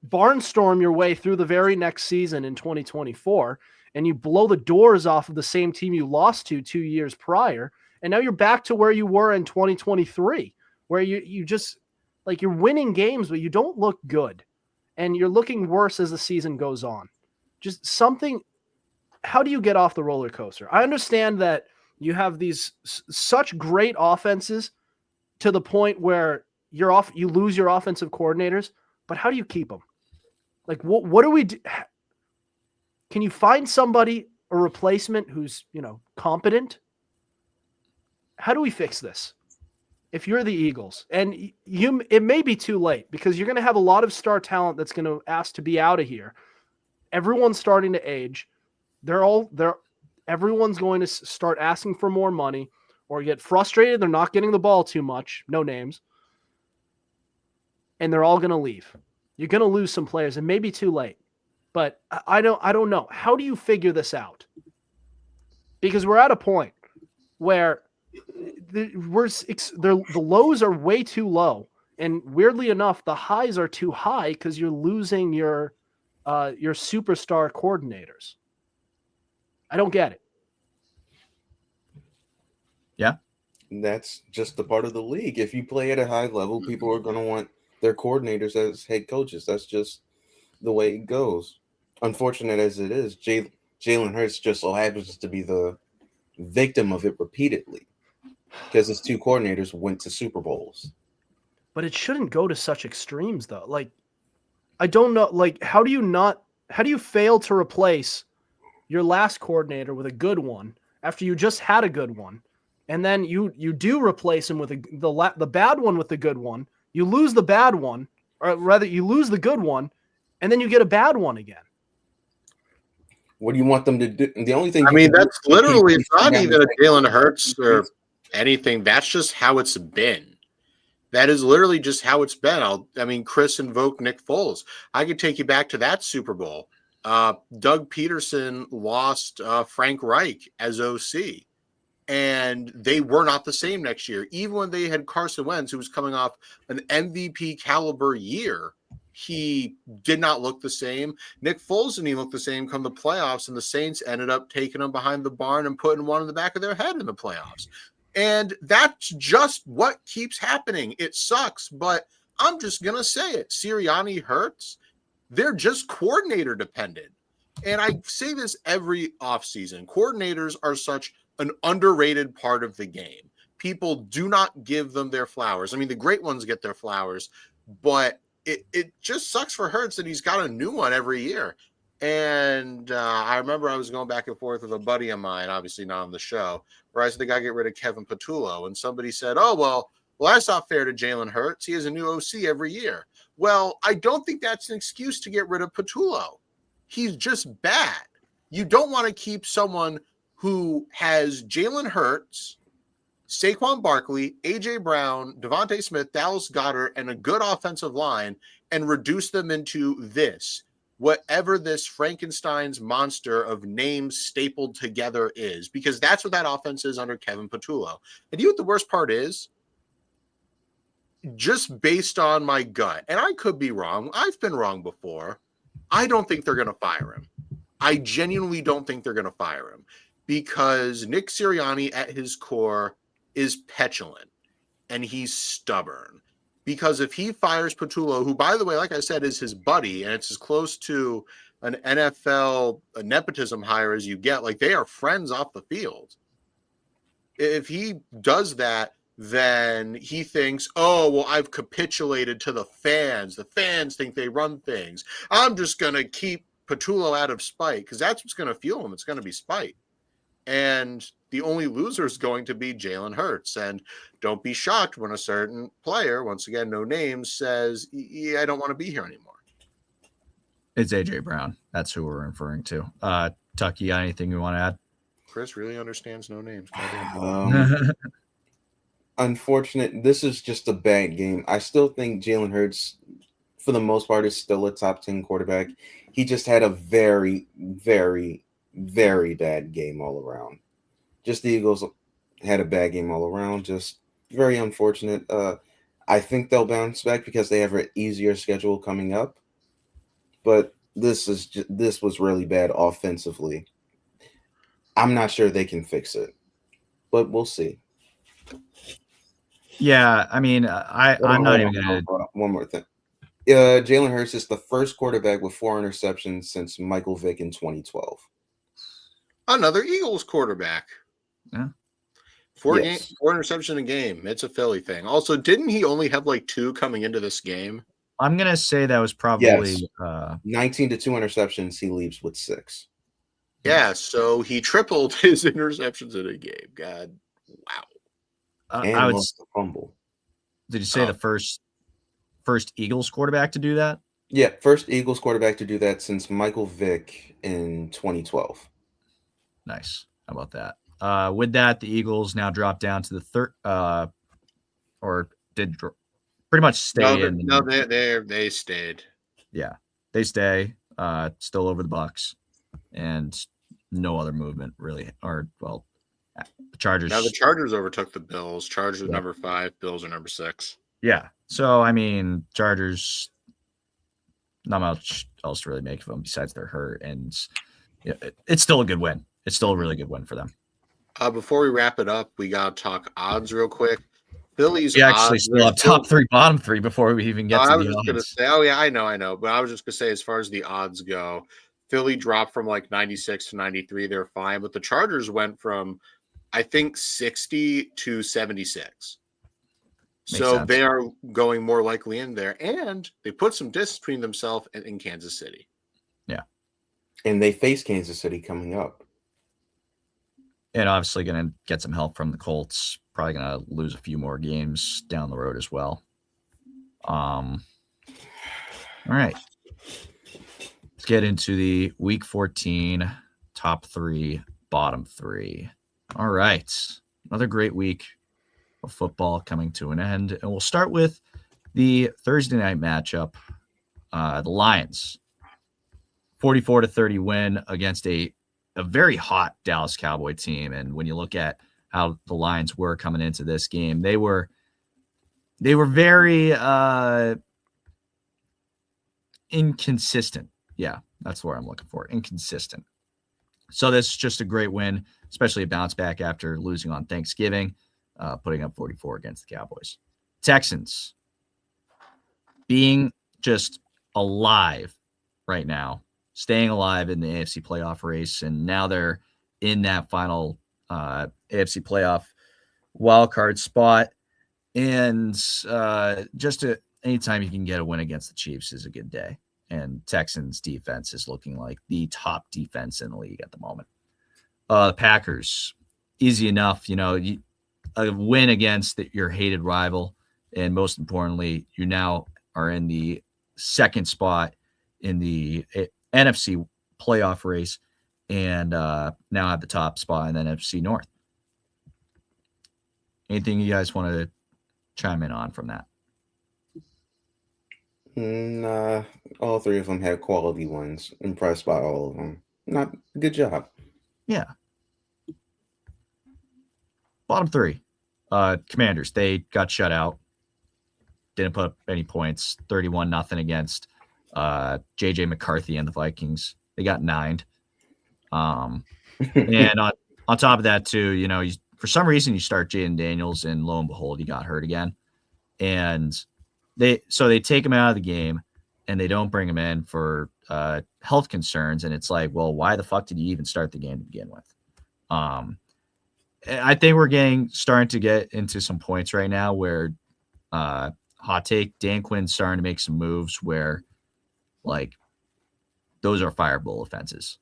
barnstorm your way through the very next season in 2024, and you blow the doors off of the same team you lost to 2 years prior, and now you're back to where you were in 2023, where you just you're winning games, but you don't look good, and you're looking worse as the season goes on. Just something. How do you get off the roller coaster? I understand that you have these such great offenses to the point where you lose your offensive coordinators, but how do you keep them? What do we do? Can you find somebody, a replacement who's, competent? How do we fix this? if you're the Eagles, and it may be too late because you're going to have a lot of star talent that's going to ask to be out of here. Everyone's starting to age. Everyone's going to start asking for more money or get frustrated. They're not getting the ball too much. No names. And they're all going to leave. You're going to lose some players. It may be too late, but I don't know. How do you figure this out? Because we're at a point where the lows are way too low, and weirdly enough, the highs are too high because you're losing your superstar coordinators. I don't get it. Yeah, That's just the part of the league. If you play at a high level, people are going to want their coordinators as head coaches. That's just the way it goes. Unfortunate as it is, Jalen Hurts just so happens to be the victim of it repeatedly because his two coordinators went to Super Bowls. But it shouldn't go to such extremes, though. Like, I don't know. Like, how do you fail to replace your last coordinator with a good one after you just had a good one, and then you do replace him with the bad one with the good one? You lose the bad one, or rather, you lose the good one, and then you get a bad one again. What do you want them to do? The only thing that's literally not even a Jalen Hurts or anything. That's just how it's been. That is literally just how it's been. Chris invoked Nick Foles. I could take you back to that Super Bowl. Doug Peterson lost Frank Reich as OC, and they were not the same next year. Even when they had Carson Wentz, who was coming off an MVP caliber year, he did not look the same. Nick Foles didn't even look the same come the playoffs, and the Saints ended up taking him behind the barn and putting one in the back of their head in the playoffs. And that's just what keeps happening. It sucks, but I'm just going to say it. Sirianni, Hurts, they're just coordinator dependent. And I say this every offseason. Coordinators are such an underrated part of the game. People do not give them their flowers. The great ones get their flowers, but it just sucks for Hurts that he's got a new one every year. And I remember I was going back and forth with a buddy of mine, obviously not on the show, where I said, they got to get rid of Kevin Patullo. And somebody said, oh, well, that's not fair to Jalen Hurts. He has a new OC every year. Well, I don't think that's an excuse to get rid of Patullo. He's just bad. You don't want to keep someone who has Jalen Hurts, Saquon Barkley, A.J. Brown, Devontae Smith, Dallas Goedert, and a good offensive line and reduce them into whatever this Frankenstein's monster of names stapled together is, because that's what that offense is under Kevin Patullo. And you know what the worst part is? Just based on my gut, and I could be wrong, I've been wrong before, I don't think they're going to fire him. I genuinely don't think they're going to fire him because Nick Sirianni at his core is petulant and he's stubborn. Because if he fires Patullo, who, by the way, like I said, is his buddy, and it's as close to an NFL nepotism hire as you get, like they are friends off the field. If he does that, then he thinks, oh, well, I've capitulated to the fans. The fans think they run things. I'm just going to keep Patullo out of spite because that's what's going to fuel him. It's going to be spite. And the only loser is going to be Jalen Hurts. And don't be shocked when a certain player, once again, no names, says, yeah, I don't want to be here anymore. It's A.J. Brown. That's who we're referring to. Tuck, you got anything you want to add? Chris really understands no names. Unfortunate. This is just a bad game. I still think Jalen Hurts, for the most part, is still a top 10 quarterback. He just had a very, very, very bad game all around. Just the Eagles had a bad game all around. Just very unfortunate. I think they'll bounce back because they have an easier schedule coming up. But this was really bad offensively. I'm not sure they can fix it, but we'll see. Yeah, I'm not even going to. One more thing. Jalen Hurts is the first quarterback with 4 interceptions since Michael Vick in 2012. Another Eagles quarterback. Yeah. 4 interceptions a game. It's a Philly thing. Also, didn't he only have like 2 coming into this game? I'm going to say that was probably 19 to 2 interceptions. He leaves with 6. Yeah, so he tripled his interceptions in a game. God, wow. And I would lost the fumble. did you say the first Eagles quarterback to do that? Yeah, first Eagles quarterback to do that since Michael Vick in 2012. Nice. How about that? With that, the Eagles now drop down to the third, or did pretty much stay in. They stayed. Yeah, they stay. Still over the Bucs, and no other movement really. Or well, the Chargers. Now the Chargers overtook the Bills. Chargers are Yeah. number 5. Bills are number 6. Yeah. So I mean, Chargers. Not much else to really make of them besides they're hurt, and it's still a good win. It's still a really good win for them. Before we wrap it up, we got to talk odds real quick. Phillies. We actually still have top 3, bottom 3 before we even get to I was the just going to say, oh yeah, I know. But I was just going to say, as far as the odds go, Philly dropped from like 96 to 93. They're fine. But the Chargers went from, I think, 60 to 76. So they are going more likely in there. And they put some distance between themselves and in Kansas City. Yeah. And they face Kansas City coming up. And obviously going to get some help from the Colts. Probably going to lose a few more games down the road as well. All right. Let's get into the Week 14 top 3, bottom 3. All right. Another great week of football coming to an end. And we'll start with the Thursday night matchup. The Lions. 44-30 win against a very hot Dallas Cowboy team. And when you look at how the Lions were coming into this game, they were very inconsistent. Yeah, that's the word I'm looking for. Inconsistent. So this is just a great win, especially a bounce back after losing on Thanksgiving, putting up 44 against the Cowboys. Texans being just alive right now, staying alive in the AFC playoff race, and now they're in that final AFC playoff wildcard spot. And anytime you can get a win against the Chiefs is a good day. And Texans defense is looking like the top defense in the league at the moment. The Packers, easy enough, a win against your hated rival. And most importantly, you now are in the second spot in the NFC playoff race, and now at the top spot in the NFC North. Anything you guys want to chime in on from that? Nah, all 3 of them had quality wins. Impressed by all of them. Not good job. Yeah. Bottom 3. Commanders, they got shut out. Didn't put up any points. 31-0 against JJ McCarthy and the Vikings. They got 9'd. And on top of that, too, for some reason you start Jaden Daniels, and lo and behold, he got hurt again. And they take him out of the game, and they don't bring him in for health concerns. And it's like, well, why the fuck did you even start the game to begin with? I think we're starting to get into some points right now where hot take, Dan Quinn's starting to make some moves where, like, those are fireable offenses.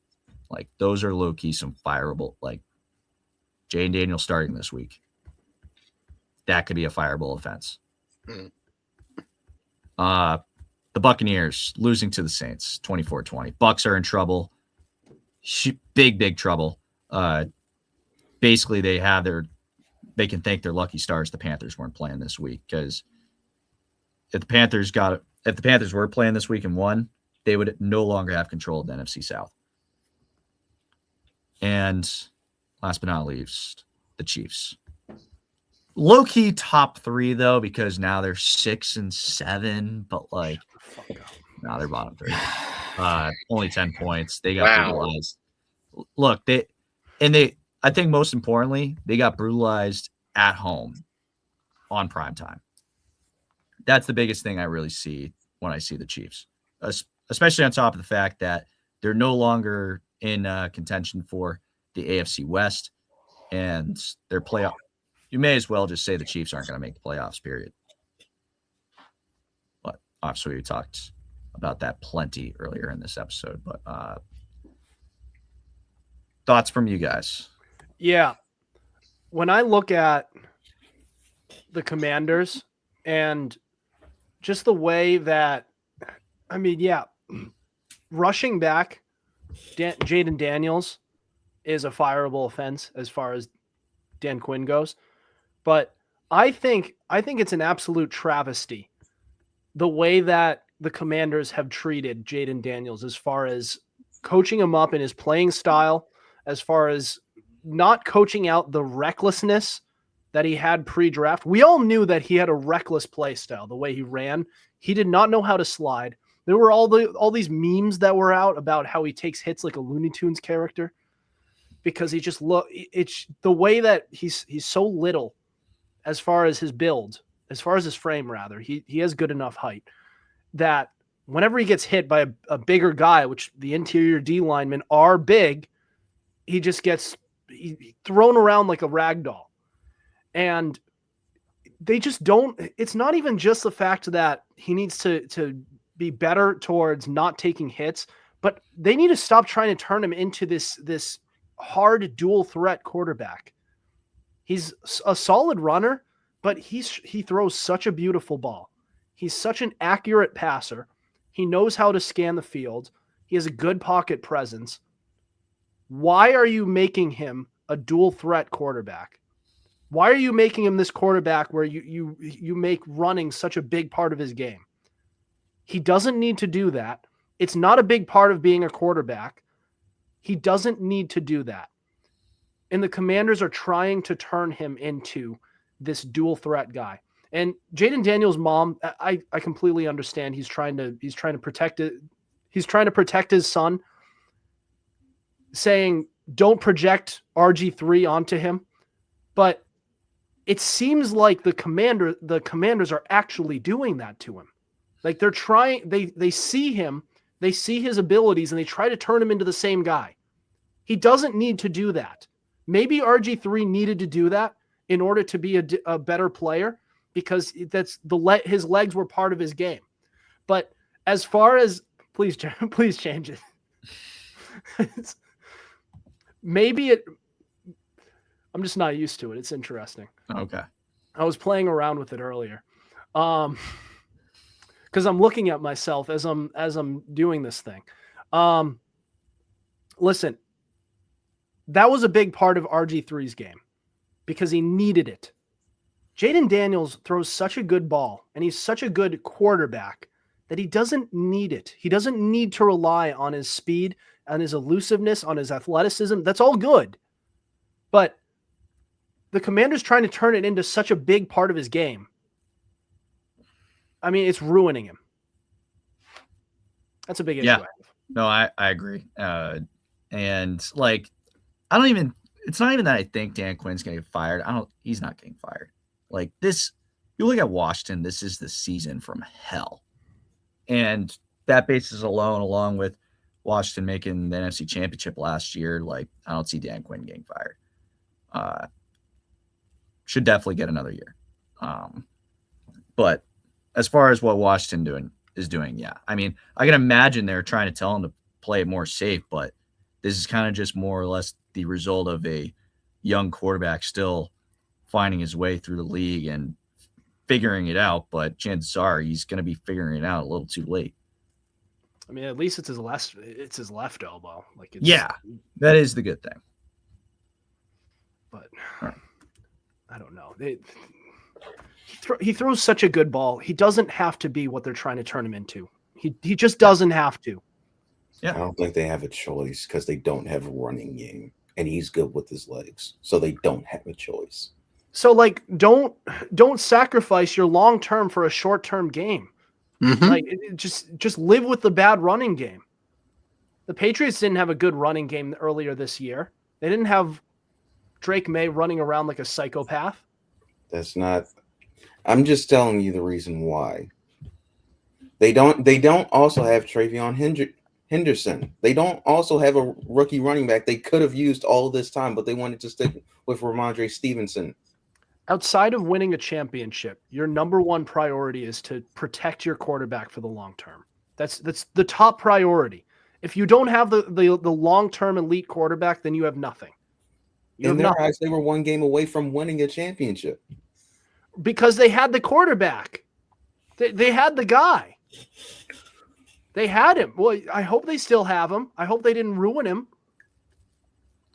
Like, those are low-key some fireable, like, Jane Daniel starting this week. That could be a fireable offense. The Buccaneers losing to the Saints, 24-20. Bucs are in trouble. Big trouble. Basically, they can thank their lucky stars the Panthers weren't playing this week, because if the Panthers were playing this week and won, they would no longer have control of the NFC South. And last but not least, the Chiefs. Low-key top 3, though, because now they're 6 and 7, but now they're bottom 3. Only 10 points. They got brutalized. Look, I think most importantly, they got brutalized at home on primetime. That's the biggest thing I really see when I see the Chiefs, especially on top of the fact that they're no longer in contention for the AFC West, and their playoff. You may as well just say the Chiefs aren't going to make the playoffs, period. But obviously we talked about that plenty earlier in this episode, but thoughts from you guys? Yeah. When I look at the Commanders, And just the way that, I mean, yeah, rushing back Jaden Daniels is a fireable offense as far as Dan Quinn goes. But I think it's an absolute travesty the way that the Commanders have treated Jaden Daniels as far as coaching him up in his playing style, as far as not coaching out the recklessness that he had pre-draft. We all knew that he had a reckless play style, the way he ran. He did not know how to slide. There were all these memes that were out about how he takes hits like a Looney Tunes character because he just it's the way that he's so little as far as his build, as far as his frame rather. He has good enough height that whenever he gets hit by a bigger guy, which the interior D linemen are big, he just gets thrown around like a rag doll. And they just don't, it's not even just the fact that he needs to be better towards not taking hits, but they need to stop trying to turn him into this hard dual threat quarterback. He's a solid runner, but he throws such a beautiful ball. He's such an accurate passer. He knows how to scan the field. He has a good pocket presence. Why are you making him a dual threat quarterback? Why are you making him this quarterback where you make running such a big part of his game? He doesn't need to do that. It's not a big part of being a quarterback. He doesn't need to do that. And the Commanders are trying to turn him into this dual threat guy. And Jaden Daniels' mom, I completely understand. He's trying to protect it. He's trying to protect his son, saying, don't project RG3 onto him. But it seems like the Commanders are actually doing that to him. Like they're trying, they see him, they see his abilities, and they try to turn him into the same guy. He doesn't need to do that. Maybe RG3 needed to do that in order to be a better player, because his legs were part of his game. But as far as please change it. I'm just not used to it. It's interesting. Okay. I was playing around with it earlier. Because I'm looking at myself as I'm doing this thing. Listen, that was a big part of RG3's game because he needed it. Jaden Daniels throws such a good ball and he's such a good quarterback that he doesn't need it. He doesn't need to rely on his speed, on his elusiveness, on his athleticism. That's all good. But the Commander's trying to turn it into such a big part of his game. I mean, it's ruining him. That's a big issue. Yeah. No, I agree. And like, it's not even that I think Dan Quinn's going to get fired. He's not getting fired. Like this, you look at Washington, this is the season from hell. And that basis alone, along with Washington making the NFC Championship last year, like I don't see Dan Quinn getting fired. Should definitely get another year. But as far as what Washington is doing, yeah. I mean, I can imagine they're trying to tell him to play it more safe, but this is kind of just more or less the result of a young quarterback still finding his way through the league and figuring it out. But chances are he's going to be figuring it out a little too late. I mean, at least it's his left elbow. Like, yeah, that is the good thing. But right. I don't know. He throws such a good ball. He doesn't have to be what they're trying to turn him into. He just doesn't have to. Yeah. I don't think they have a choice because they don't have a running game, and he's good with his legs, so they don't have a choice. So, like, don't sacrifice your long term for a short term game. Mm-hmm. Like, just live with the bad running game. The Patriots didn't have a good running game earlier this year. They didn't have Drake May running around like a psychopath. That's not. I'm just telling you the reason why. They don't also have Travion Henderson. They don't also have a rookie running back they could have used all this time, but they wanted to stick with Ramondre Stevenson. Outside of winning a championship, your number one priority is to protect your quarterback for the long term. That's the top priority. If you don't have the long-term elite quarterback, then you have nothing. In their eyes, they were one game away from winning a championship. because they had the quarterback. They had the guy. They had him. Well, I hope they still have him. I hope they didn't ruin him.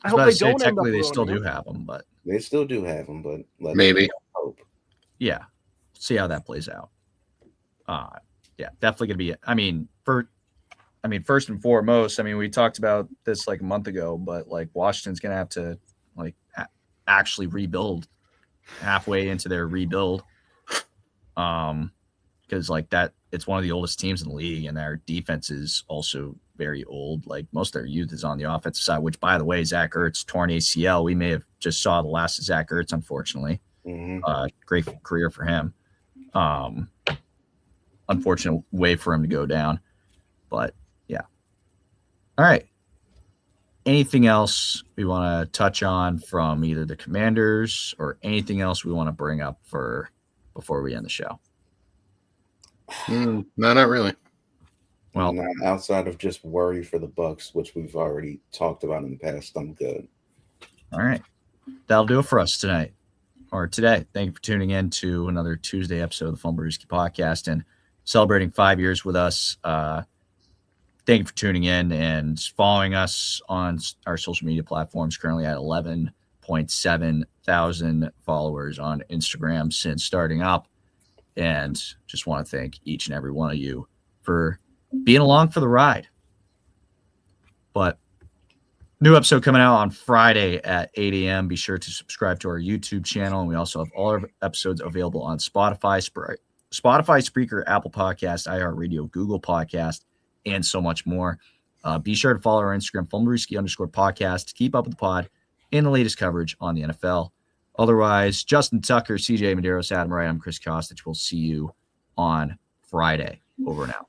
I hope they don't end up technically they still ruining do him. have him, but They still do have him, but Maybe. hope. yeah, see how that plays out. Yeah, definitely gonna be. I mean, first and foremost, I mean, we talked about this like a month ago, but like Washington's gonna have to like actually rebuild halfway into their rebuild, because like that, it's one of the oldest teams in the league, and their defense is also very old. Like most of their youth is on the offensive side, which, by the way, Zach Ertz torn ACL. We may have just saw the last of Zach Ertz, unfortunately. Great career for him. Unfortunate way for him to go down, but yeah. All right. Anything else we want to touch on from either the Commanders or anything else we want to bring up for before we end the show? No, not really. Well, Not outside of just worry for the Bucks, which we've already talked about in the past. I'm good. all right. That'll do it for us tonight or today. Thank you for tuning in to another Tuesday episode of the Fumblerooski podcast and celebrating 5 years with us. Thank you for tuning in and following us on our social media platforms. Currently at 11.7 thousand followers on Instagram since starting up. And just want to thank each and every one of you for being along for the ride. But new episode coming out on Friday at 8 a.m. Be sure to subscribe to our YouTube channel. And we also have all our episodes available on Spotify, Spreaker, Apple Podcast, iHeartRadio, Google Podcast, and so much more. Be sure to follow our Instagram, Fumblerooski_podcast, to keep up with the pod and the latest coverage on the NFL. Otherwise, Justin Tucker, CJ Medeiros, Adam Wright, I'm Chris Costich. We'll see you on Friday. Over and out.